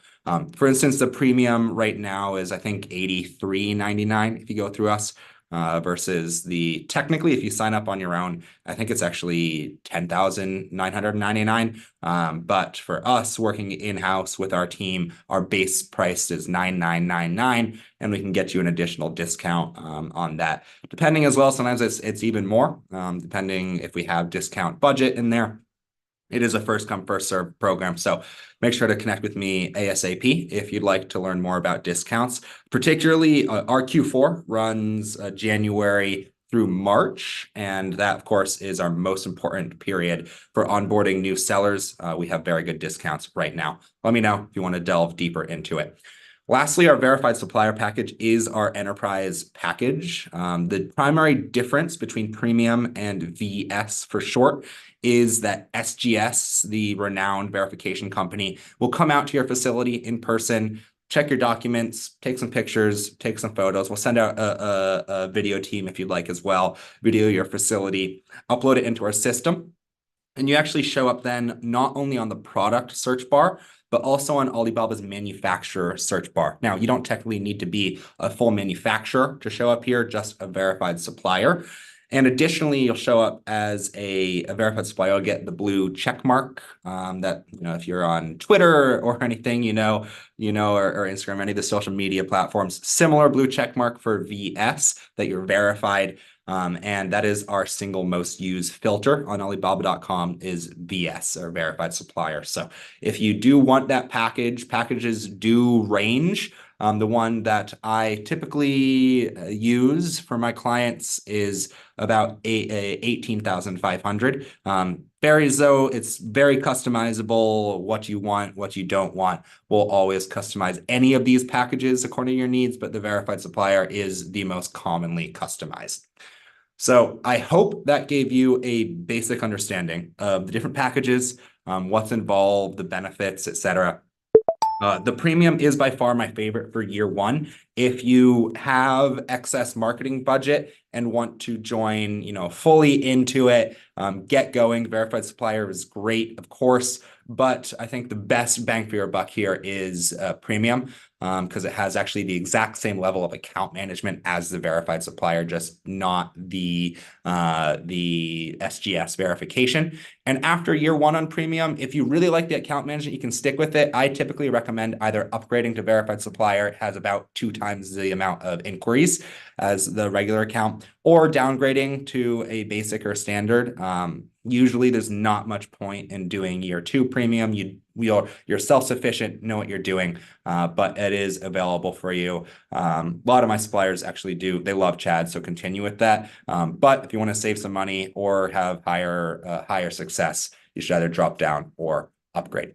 For instance, the premium right now is, I think, $83.99 if you go through us. Versus technically, if you sign up on your own, I think it's actually $10,999. But for us working in-house with our team, our base price is $9,999, and we can get you an additional discount on that. Depending as well, sometimes it's even more, depending if we have discount budget in there. It is a first come, first serve program. So make sure to connect with me ASAP if you'd like to learn more about discounts. Particularly our Q4 runs January through March. And that, of course, is our most important period for onboarding new sellers. We have very good discounts right now. Let me know if you want to delve deeper into it. Lastly, our verified supplier package is our enterprise package. The primary difference between premium and VS for short is that SGS, the renowned verification company, will come out to your facility in person, check your documents, take some pictures, take some photos. We'll send out a video team if you'd like as well, video your facility, upload it into our system. And you actually show up then not only on the product search bar, but also on Alibaba's manufacturer search bar. Now, you don't technically need to be a full manufacturer to show up here, just a verified supplier. And additionally, you'll show up as a verified supplier. You'll get the blue check mark that, if you're on Twitter or anything, or Instagram, any of the social media platforms, similar blue check mark for VS that you're verified. And that is our single most used filter on Alibaba.com is VS, or verified supplier. So if you do want that package, packages do range. The one that I typically use for my clients is about 18,500. Varies though, it's very customizable. What you want, what you don't want. We'll always customize any of these packages according to your needs, but the verified supplier is the most commonly customized. So I hope that gave you a basic understanding of the different packages, what's involved, the benefits, etc. The premium is by far my favorite for year one. If you have excess marketing budget and want to join, fully into it, get going, verified supplier is great, of course. But I think the best bang for your buck here is premium, because it has actually the exact same level of account management as the verified supplier, just not the SGS verification. And after year one on premium, if you really like the account management, you can stick with it. I typically recommend either upgrading to verified supplier. It has about 2 times the amount of inquiries as the regular account, or downgrading to a basic or standard. Usually there's not much point in doing year 2 premium. You're self-sufficient, know what you're doing, but it is available for you. A lot of my suppliers actually do. They love Chad, so continue with that. But if you want to save some money or have higher success, you should either drop down or upgrade.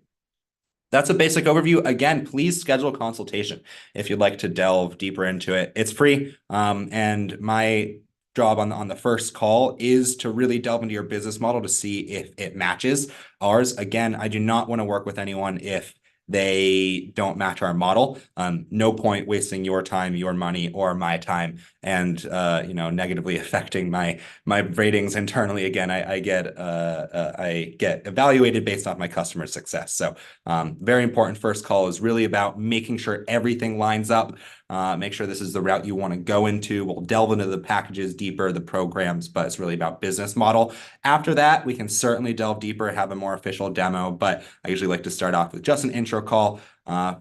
That's a basic overview. Again, please schedule a consultation if you'd like to delve deeper into it. It's free, and my job on the first call is to really delve into your business model to see if it matches ours. Again, I do not want to work with anyone if they don't match our model. No point wasting your time, your money, or my time, and negatively affecting my ratings internally. Again, I get evaluated based off my customer success. So very important first call is really about making sure everything lines up. Make sure this is the route you want to go into. We'll delve into the packages deeper, the programs, but it's really about business model. After that, we can certainly delve deeper, have a more official demo, but I usually like to start off with just an intro call,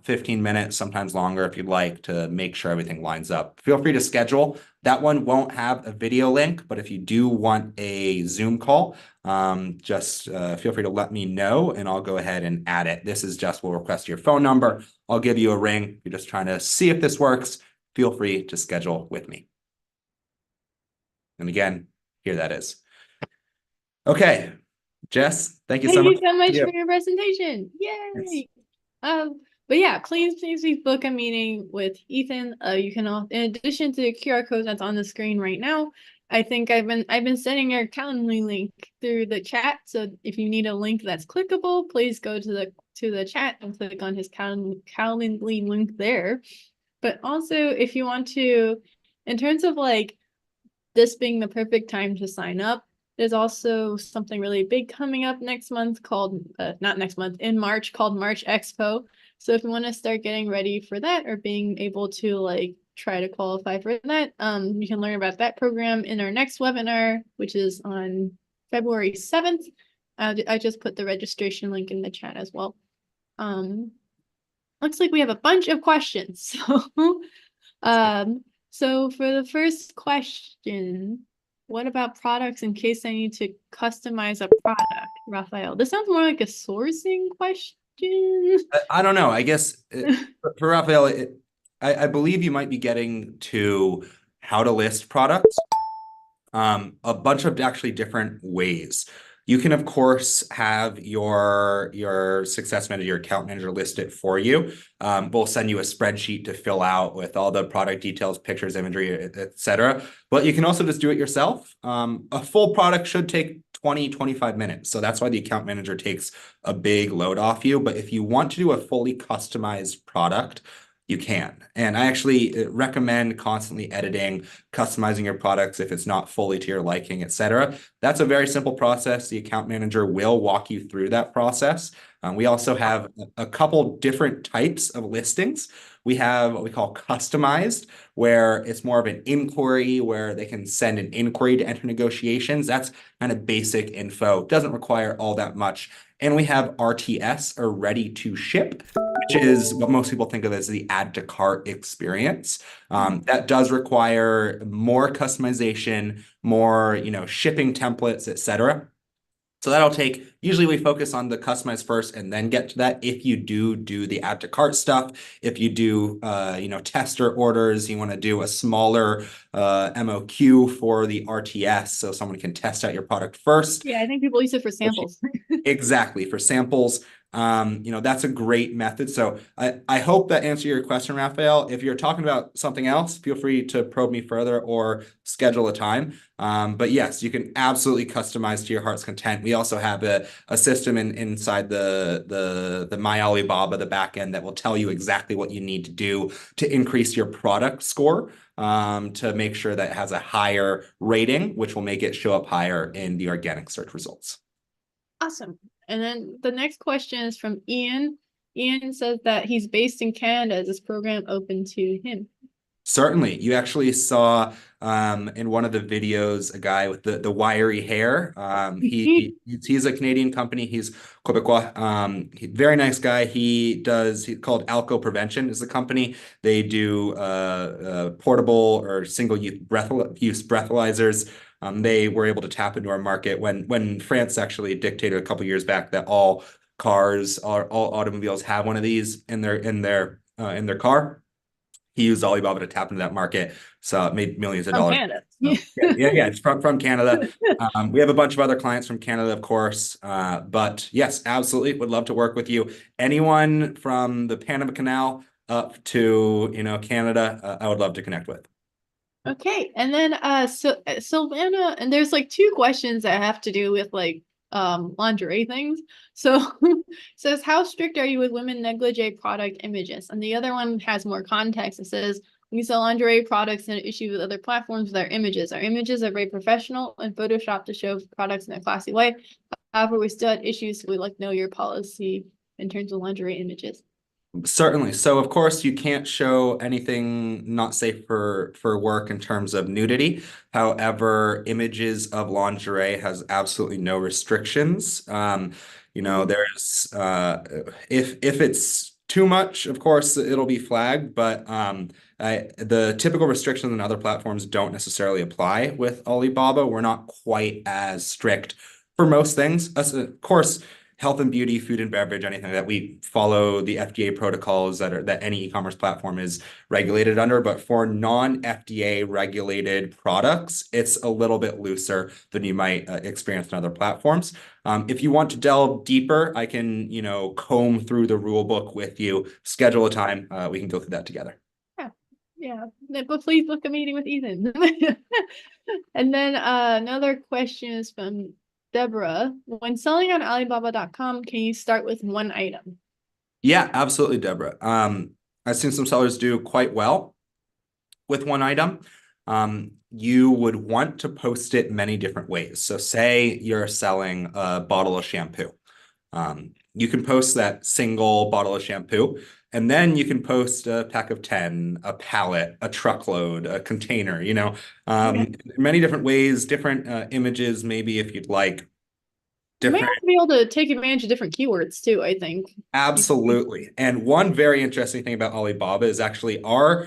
15 minutes, sometimes longer if you'd like, to make sure everything lines up. Feel free to schedule. That one won't have a video link, but if you do want a Zoom call, just feel free to let me know and I'll go ahead and add it. This is just, we'll request your phone number. I'll give you a ring. If you're just trying to see if this works, feel free to schedule with me. And again, here that is. Okay, Jess, thank you so much. Thank you so much for your presentation. Yay! Yes. But yeah, please book a meeting with Ethan. You can, in addition to the QR code that's on the screen right now, I think I've been sending your Calendly link through the chat. So if you need a link that's clickable, please go to the chat and click on his Calendly link there. But also, if you want to, in terms of like this being the perfect time to sign up, there's also something really big coming up next month called, not next month, in March, called March Expo. So if you want to start getting ready for that or being able to like try to qualify for that, you can learn about that program in our next webinar, which is on February 7th. I just put the registration link in the chat as well. Looks like we have a bunch of questions. So for the first question, what about products in case I need to customize a product, Raphael? This sounds more like a sourcing question. I don't know. I guess for Raphael, I believe you might be getting to how to list products. A bunch of actually different ways. You can, of course, have your success manager, your account manager list it for you. We'll send you a spreadsheet to fill out with all the product details, pictures, imagery, etc. But you can also just do it yourself. A full product should take 20-25 minutes. So that's why the account manager takes a big load off you. But if you want to do a fully customized product, you can. And I actually recommend constantly editing, customizing your products if it's not fully to your liking, etc. That's a very simple process. The account manager will walk you through that process. We also have a couple different types of listings. We have what we call customized, where it's more of an inquiry, where they can send an inquiry to enter negotiations. That's kind of basic info. Doesn't require all that much. And we have RTS, or ready to ship, which is what most people think of as the add to cart experience. That does require more customization, more shipping templates, etc. So that'll take, usually we focus on the customized first and then get to that. If you do the add to cart stuff, if you do, tester orders, you want to do a smaller MOQ for the RTS so someone can test out your product first. Yeah, I think people use it for samples. Exactly, for samples. That's a great method. So I hope that answered your question, Raphael. If you're talking about something else, feel free to probe me further or schedule a time. But yes, you can absolutely customize to your heart's content. We also have a system inside the My Alibaba, the backend, that will tell you exactly what you need to do to increase your product score, to make sure that it has a higher rating, which will make it show up higher in the organic search results. Awesome. And then the next question is from Ian. Ian says that he's based in Canada. Is this program open to him? Certainly. You actually saw in one of the videos a guy with the wiry hair. He's a Canadian company. He's Quebecois. Very nice guy. He's called Alco Prevention is the company. They do portable or single-use breathalyzers. They were able to tap into our market when France actually dictated a couple years back that all automobiles have one of these in their car. He used Alibaba to tap into that market, so it made millions of dollars. Canada. So, yeah, it's from Canada. We have a bunch of other clients from Canada, of course, but yes, absolutely, would love to work with you. Anyone from the Panama Canal up to Canada, I would love to connect with. Okay, and then so Sylvana, and there's like two questions that have to do with like lingerie things. So says, how strict are you with women negligee product images? And the other one has more context. It says, we sell lingerie products and issue with other platforms with our images. Our images are very professional and Photoshop to show products in a classy way. However, we still had issues, so we'd like to know your policy in terms of lingerie images. Certainly. So of course you can't show anything not safe for work in terms of nudity. However, images of lingerie has absolutely no restrictions. There's if it's too much, of course it'll be flagged, but the typical restrictions on other platforms don't necessarily apply with Alibaba. We're not quite as strict for most things. Of course, health and beauty, food and beverage, anything that we follow the FDA protocols that any e-commerce platform is regulated under. But for non-FDA regulated products, it's a little bit looser than you might experience on other platforms. If you want to delve deeper, I can, comb through the rule book with you, schedule a time, we can go through that together. Yeah, but please book a meeting with Ethan. And then another question is from Deborah. When selling on Alibaba.com, can you start with one item? Yeah, absolutely, Deborah. I've seen some sellers do quite well with one item. You would want to post it many different ways. So say you're selling a bottle of shampoo. You can post that single bottle of shampoo, and then you can post a pack of 10, a pallet, a truckload, a container, many different ways, different images, maybe if you'd like. You might have to be able to take advantage of different keywords too, I think. Absolutely. And one very interesting thing about Alibaba is actually our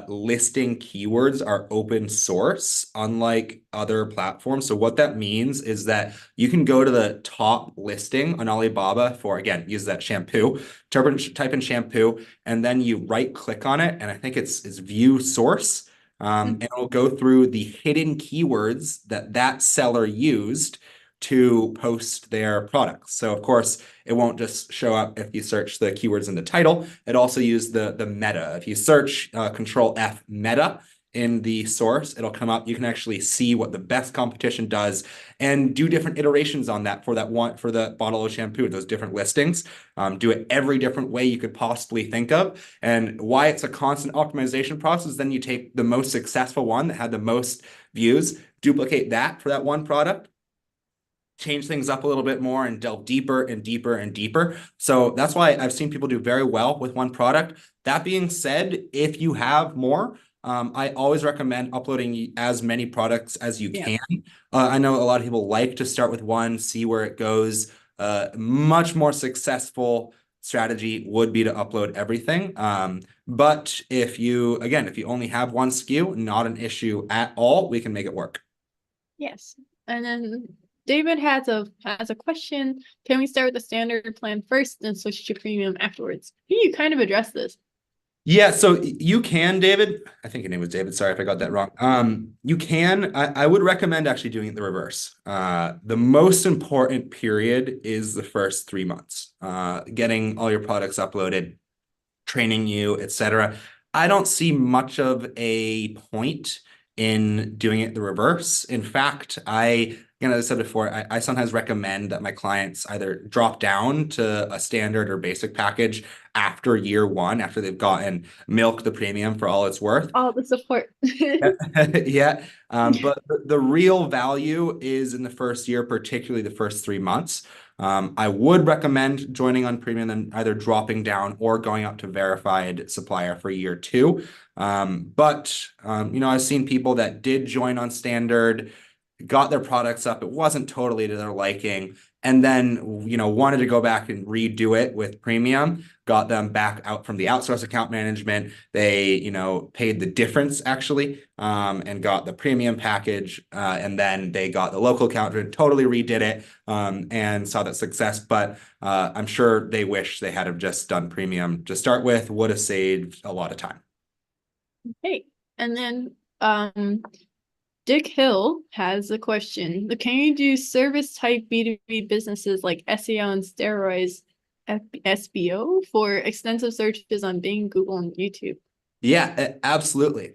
listing keywords are open source, unlike other platforms. So what that means is that you can go to the top listing on Alibaba for, again, use that shampoo, type in shampoo, and then you right click on it. And I think it's view source. And it'll go through the hidden keywords that seller used to post their products. So of course, it won't just show up if you search the keywords in the title. It also uses the meta. If you search Control F meta in the source, it'll come up. You can actually see what the best competition does and do different iterations on that for the bottle of shampoo, those different listings. Do it every different way you could possibly think of. And why it's a constant optimization process, then you take the most successful one that had the most views, duplicate that for that one product, change things up a little bit more and delve deeper and deeper and deeper. So that's why I've seen people do very well with one product. That being said, if you have more, I always recommend uploading as many products as you can. I know a lot of people like to start with one, see where it goes. Much more successful strategy would be to upload everything. But if you only have one SKU, not an issue at all, we can make it work. Yes. And then David has a question. Can we start with the standard plan first and switch to premium afterwards? You kind of addressed this. Yeah, so you can, David. I think your name was David. Sorry if I got that wrong. You can. I would recommend actually doing it the reverse. The most important period is the first 3 months. Getting all your products uploaded, training you, etc. I don't see much of a point in doing it the reverse. In fact, as I said before, I sometimes recommend that my clients either drop down to a standard or basic package after year one, after they've gotten milk the premium for all it's worth. All the support. Yeah. But the real value is in the first year, particularly the first 3 months. I would recommend joining on premium and either dropping down or going up to verified supplier for year 2. But I've seen people that did join on standard, got their products up. It wasn't totally to their liking. And then, wanted to go back and redo it with premium, got them back out from the outsource account management. They, paid the difference actually, and got the premium package. And then they got the local account and totally redid it, and saw that success. But I'm sure they wish they had have just done premium to start with, would have saved a lot of time. Okay. And then, Dick Hill has a question. Can you do service type B2B businesses like SEO on steroids, SBO, for extensive searches on Bing, Google, and YouTube? Yeah, absolutely.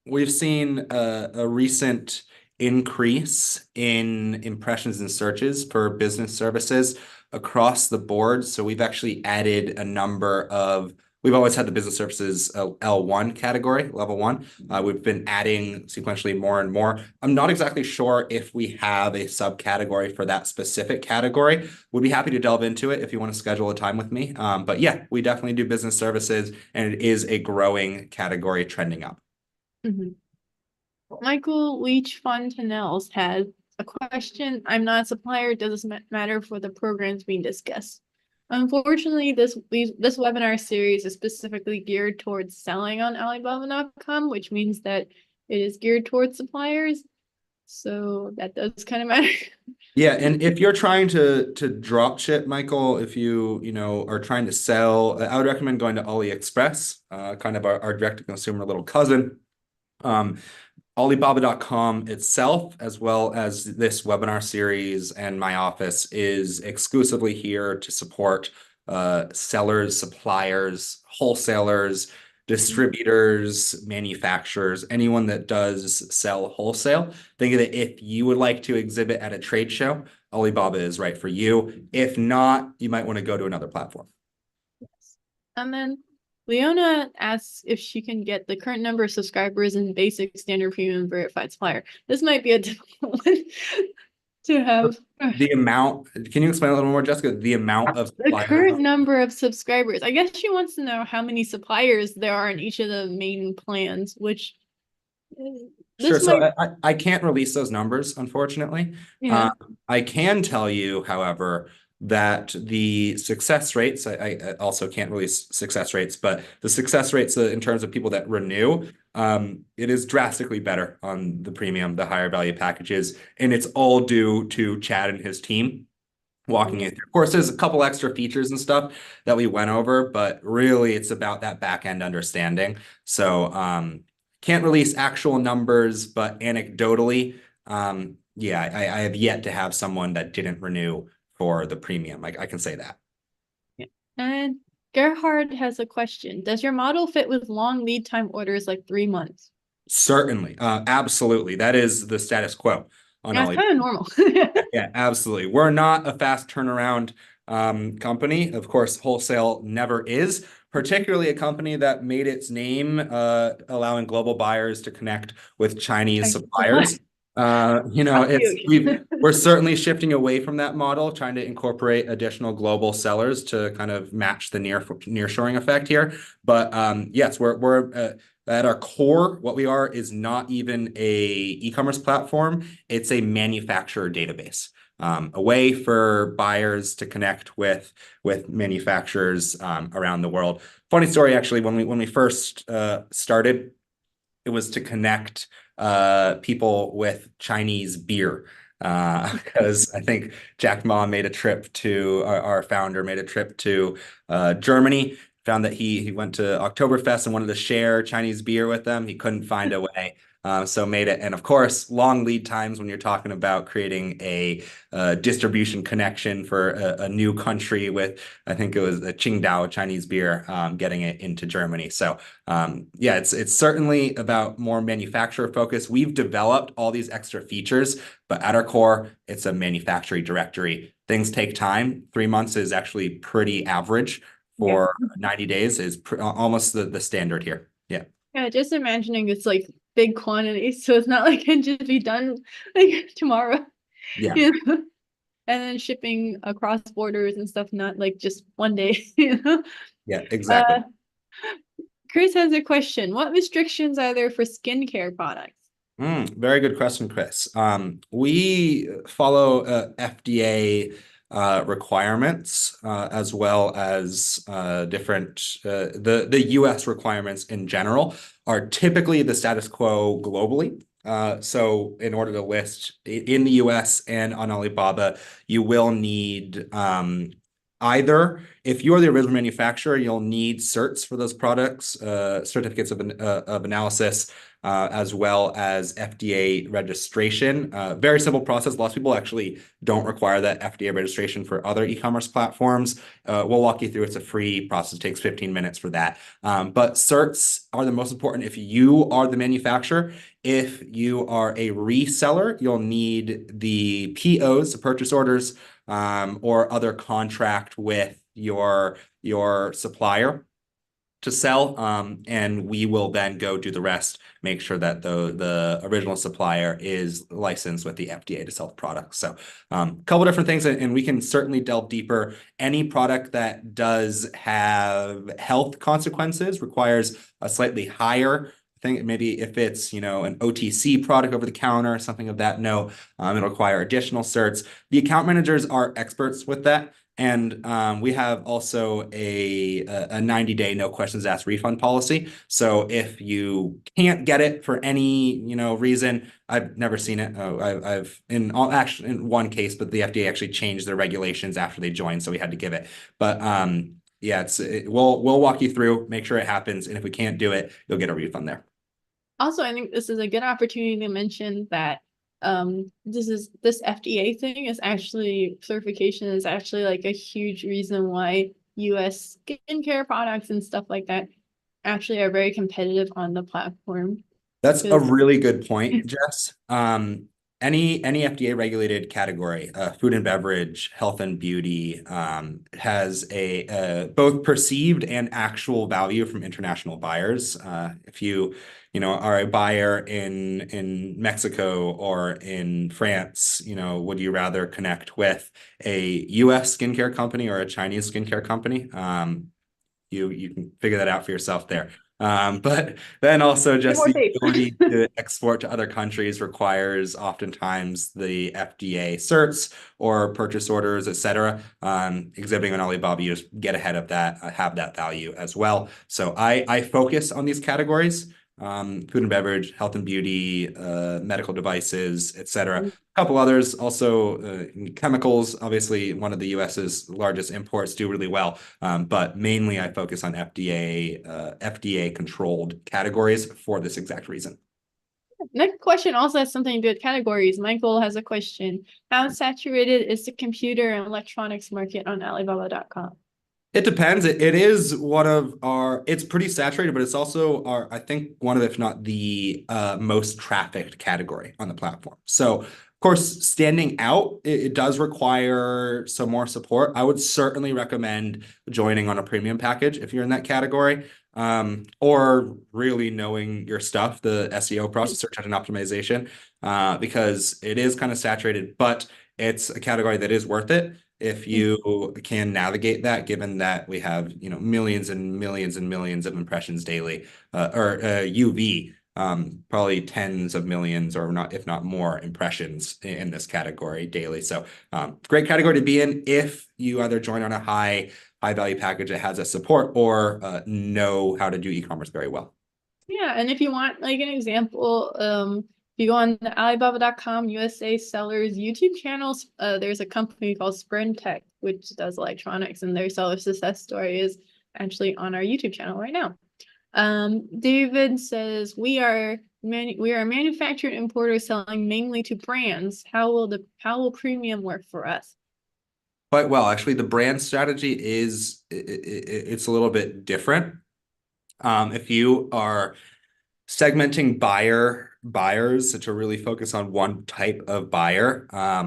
we've seen a recent increase in impressions and searches for business services across the board. So we've actually added a number of, we've always had the business services L1 category, level one. We've been adding sequentially more and more. I'm not exactly sure if we have a subcategory for that specific category. Would be happy to delve into it if you want to schedule a time with me. But yeah, we definitely do business services, and it is a growing category trending up. Michael Leach Fontanelles has a question. I'm not a supplier. Does this matter for the programs being discussed? Unfortunately, this webinar series is specifically geared towards selling on Alibaba.com, which means that it is geared towards suppliers. So that does kind of matter. Yeah, and if you're trying to drop ship, Michael, if you are trying to sell, I would recommend going to AliExpress, kind of our direct-to-consumer little cousin. Alibaba.com itself, as well as this webinar series and my office, is exclusively here to support sellers, suppliers, wholesalers, distributors, manufacturers, anyone that does sell wholesale. Think that if you would like to exhibit at a trade show, Alibaba is right for you. If not, you might want to go to another platform. And then Leona asks if she can get the current number of subscribers in basic, standard, premium, verified supplier. This might be a difficult one to have. The amount, can you explain a little more, Jessica? The amount of the current number of subscribers. I guess she wants to know how many suppliers there are in each of the main plans, which Sure. So I can't release those numbers, unfortunately. Yeah. I can tell you, however, that the success rates, I also can't release success rates, but the success rates in terms of people that renew, it is drastically better on the premium, the higher value packages. And it's all due to Chad and his team walking it through. Of course, there's a couple extra features and stuff that we went over, but really it's about that back end understanding. So can't release actual numbers, but anecdotally, yeah, I have yet to have someone that didn't renew for the premium. I can say that. Yeah. And Gerhard has a question. Does your model fit with long lead time orders like 3 months? Certainly. Absolutely. That is the status quo on That's kind of normal. Yeah, absolutely. We're not a fast turnaround company. Of course, wholesale never is, particularly a company that made its name allowing global buyers to connect with Chinese suppliers. We're certainly shifting away from that model, trying to incorporate additional global sellers to kind of match the nearshoring effect here. But yes, we're at our core, what we are is not even a e-commerce platform. It's a manufacturer database, a way for buyers to connect with manufacturers around the world. Funny story, actually, when we first started, it was to connect people with Chinese beer. Because I think Jack Ma made a trip to, our founder made a trip to Germany, found that he went to Oktoberfest and wanted to share Chinese beer with them. He couldn't find a way. So made it. And of course, long lead times when you're talking about creating a distribution connection for a new country with, I think it was a Qingdao Chinese beer, getting it into Germany. So yeah, it's certainly about more manufacturer focus. We've developed all these extra features, but at our core, it's a manufacturing directory. Things take time. 3 months is actually pretty average for 90 days is almost the standard here. Yeah. Yeah, just imagining it's like big quantities, so it's not like it can just be done like tomorrow. Yeah. And then shipping across borders and stuff, not like just one day. Yeah, exactly. Chris has a question. What restrictions are there for skincare products? Very good question, Chris. We follow FDA requirements as well as different the US requirements in general are typically the status quo globally. So in order to list in the US and on Alibaba, you will need either If you are the original manufacturer, you'll need certs for those products, certificates of analysis, as well as FDA registration. Very simple process. Lots of people actually don't require that FDA registration for other e-commerce platforms. We'll walk you through. It's a free process. It takes 15 minutes for that. But certs are the most important if you are the manufacturer. If you are a reseller, you'll need the POs, the purchase orders, or other contract with your supplier to sell, and we will then go do the rest, make sure that the original supplier is licensed with the FDA to sell the product. So a couple different things, and we can certainly delve deeper. Any product that does have health consequences requires a slightly higher thing. Maybe if it's, an OTC product over the counter, something of that note, it'll require additional certs. The account managers are experts with that. And we have also a 90-day no questions asked refund policy. So if you can't get it for any reason, I've never seen it. I've in one case, but the FDA actually changed their regulations after they joined, so we had to give it. But yeah, we'll walk you through, make sure it happens, and if we can't do it, you'll get a refund there. Also, I think this is a good opportunity to mention that this FDA thing is actually, certification is actually like a huge reason why US skincare products and stuff like that actually are very competitive on the platform. That's a really good point, Jess. Any FDA regulated category, food and beverage, health and beauty, has a both perceived and actual value from international buyers. If you are a buyer in Mexico or in France, would you rather connect with a US skincare company or a Chinese skincare company? You can figure that out for yourself there. But then also just the ability to export to other countries requires oftentimes the FDA certs or purchase orders, etc. Exhibiting on Alibaba, you just get ahead of that, have that value as well. So I focus on these categories: food and beverage, health and beauty, medical devices, etc. A couple others also, chemicals, obviously one of the US's largest imports, do really well. But mainly I focus on FDA controlled categories for this exact reason. Next question also has something to do with categories. Michael has a question. How saturated is the computer and electronics market on Alibaba.com? It depends. It is it's pretty saturated, but it's also I think one of, if not the most trafficked category on the platform. So of course, standing out, it does require some more support. I would certainly recommend joining on a premium package if you're in that category, or really knowing your stuff, the SEO process, search engine optimization, because it is kind of saturated, but it's a category that is worth it if you can navigate that, given that we have millions and millions and millions of impressions daily, or UV, probably tens of millions, or not, if not more, impressions in this category daily. So great category to be in if you either join on a high value package that has a support, or know how to do e-commerce very well. Yeah, and if you want like an example, if you go on the Alibaba.com USA sellers YouTube channels, there's a company called Sprint Tech, which does electronics, and their seller success story is actually on our YouTube channel right now. David says, we are a manufacturer and importer selling mainly to brands. How will premium work for us? Quite well. Actually, the brand strategy it's a little bit different. If you are segmenting buyers to really focus on one type of buyer, a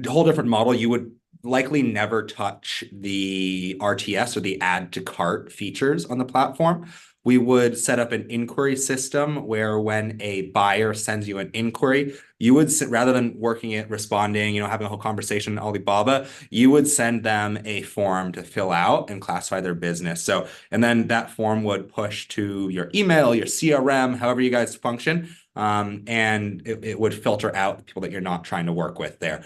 whole different model. You would likely never touch the RTS or the add to cart features on the platform. We would set up an inquiry system where when a buyer sends you an inquiry, you would, rather than responding, having a whole conversation in Alibaba, you would send them a form to fill out and classify their business. So, and then that form would push to your email, your CRM, however you guys function. And it would filter out the people that you're not trying to work with there.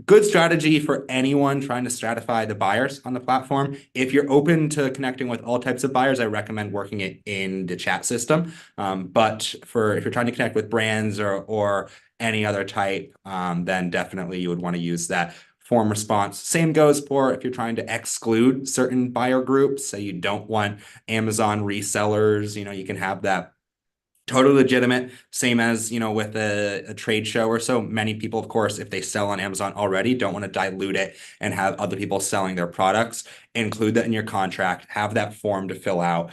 Good strategy for anyone trying to stratify the buyers on the platform. If you're open to connecting with all types of buyers, I recommend working it in the chat system. But if you're trying to connect with brands or any other type, then definitely you would want to use that. form response. Same goes for if you're trying to exclude certain buyer groups. Say you don't want Amazon resellers, you can have that totally legitimate. Same as, with a trade show or so. Many people, of course, if they sell on Amazon already, don't want to dilute it and have other people selling their products. Include that in your contract. Have that form to fill out.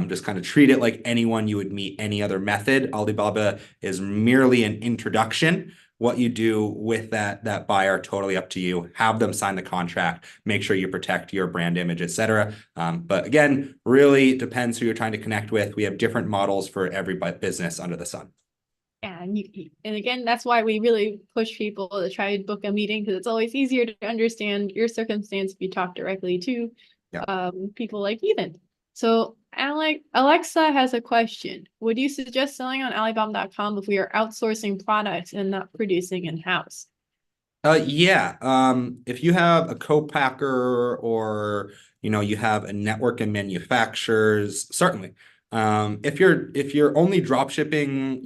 Just kind of treat it like anyone you would meet any other method. Alibaba is merely an introduction. What you do with that buyer, totally up to you. Have them sign the contract. Make sure you protect your brand image, etc. But again, really depends who you're trying to connect with. We have different models for every business under the sun. Yeah, and again, that's why we really push people to try to book a meeting, because it's always easier to understand your circumstance if you talk directly to people like Ethan. So Alexa has a question. Would you suggest selling on Alibaba.com if we are outsourcing products and not producing in-house? Yeah. If you have a co-packer or you have a network of manufacturers, certainly. If you're only drop shipping,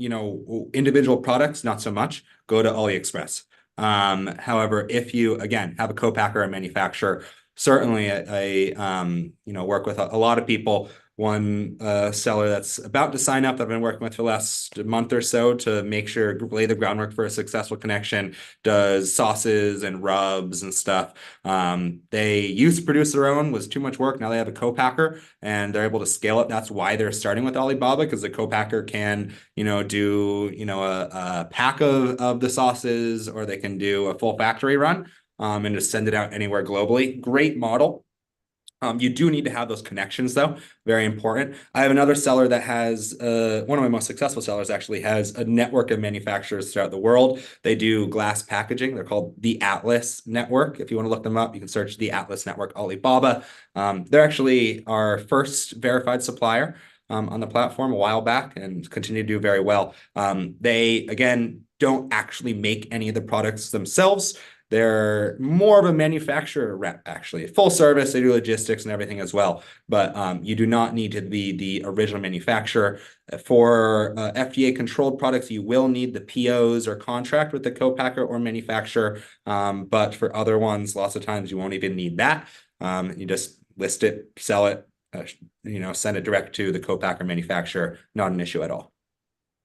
individual products, not so much. Go to AliExpress. However, if you again have a co-packer or manufacturer, certainly I work with a lot of people. One seller that's about to sign up that I've been working with for the last month or so to make sure lay the groundwork for a successful connection, does sauces and rubs and stuff. They used to produce their own, was too much work. Now they have a co-packer and they're able to scale it. That's why they're starting with Alibaba, because the co-packer can do a pack of the sauces, or they can do a full factory run and just send it out anywhere globally. Great model. You do need to have those connections, though. Very important. I have another seller that has, one of my most successful sellers actually has a network of manufacturers throughout the world. They do glass packaging. They're called the Atlas Network. If you want to look them up, you can search the Atlas Network Alibaba. They're actually our first verified supplier on the platform a while back and continue to do very well. They, again, don't actually make any of the products themselves. They're more of a manufacturer rep, actually. Full service, they do logistics and everything as well. But you do not need to be the original manufacturer. For FDA-controlled products, you will need the POs or contract with the co-packer or manufacturer. But for other ones, lots of times you won't even need that. You just list it, sell it, send it direct to the co-packer manufacturer. Not an issue at all.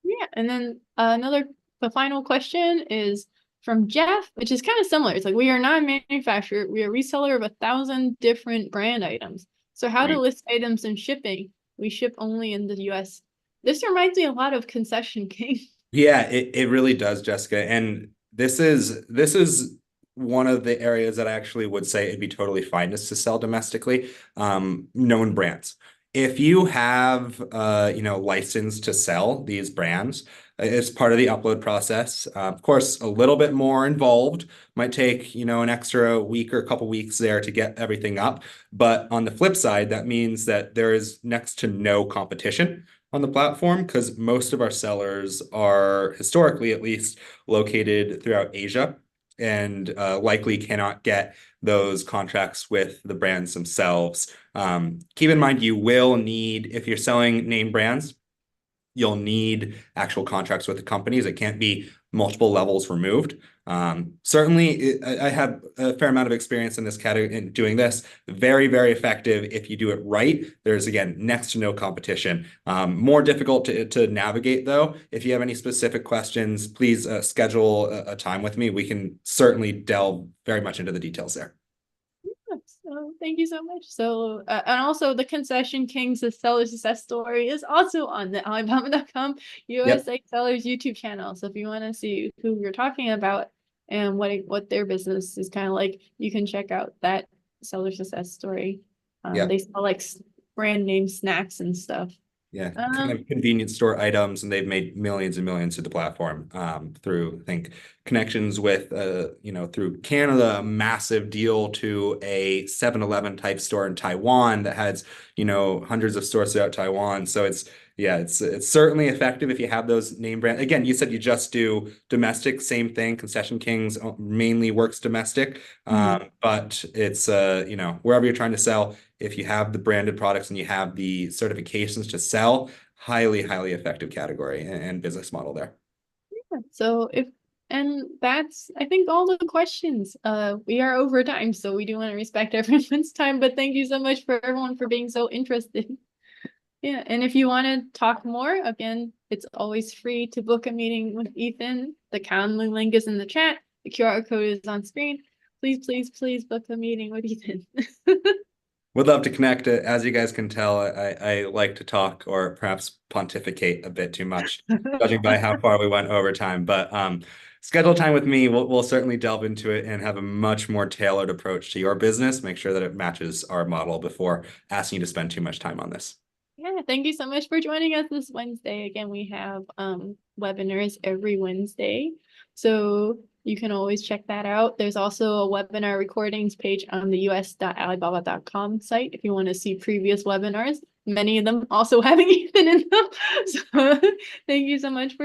Yeah, and then the final question is from Jeff, which is kind of similar. It's like, we are not a manufacturer. We are a reseller of 1,000 different brand items. So how to list items and shipping? We ship only in the US. This reminds me a lot of Concession King. Yeah, it really does, Jessica. And this is one of the areas that I actually would say it'd be totally fine just to sell domestically. Known brands. If you have license to sell these brands, it's part of the upload process. Of course, a little bit more involved. Might take an extra week or a couple weeks there to get everything up. But on the flip side, that means that there is next to no competition on the platform, because most of our sellers are, historically at least, located throughout Asia and likely cannot get those contracts with the brands themselves. Keep in mind, you will need, if you're selling name brands, you'll need actual contracts with the companies. It can't be multiple levels removed. Certainly, I have a fair amount of experience in this category in doing this. Very, very effective if you do it right. There's, again, next to no competition. More difficult to navigate, though. If you have any specific questions, please schedule a time with me. We can certainly delve very much into the details there. So thank you so much. So and also the Concession Kings, the seller success story, is also on the Alibaba.com USA sellers YouTube channel. So if you want to see who we're talking about and what their business is kind of like, you can check out that seller success story. They sell like brand name snacks and stuff. Yeah, kind of convenience store items, and they've made millions and millions to the platform through, I think, connections with, through Canada, a massive deal to a 7-Eleven type store in Taiwan that has, hundreds of stores throughout Taiwan. So it's certainly effective if you have those name brands. Again, you said you just do domestic, same thing. Concession Kings mainly works domestic, but it's, wherever you're trying to sell, if you have the branded products and you have the certifications to sell, highly, highly effective category and business model there. So And that's, I think, all the questions. We are over time, so we do want to respect everyone's time, but thank you so much for everyone for being so interested. Yeah, and if you want to talk more, again, it's always free to book a meeting with Ethan. The Calendly link is in the chat. The QR code is on screen. Please, please, please book a meeting with Ethan. Would love to connect. As you guys can tell, I like to talk or perhaps pontificate a bit too much, judging by how far we went over time. But schedule time with me. We'll certainly delve into it and have a much more tailored approach to your business. Make sure that it matches our model before asking you to spend too much time on this. Yeah, thank you so much for joining us this Wednesday. Again, we have webinars every Wednesday, so you can always check that out. There's also a webinar recordings page on the us.alibaba.com site if you want to see previous webinars, many of them also having Ethan in them. So thank you so much for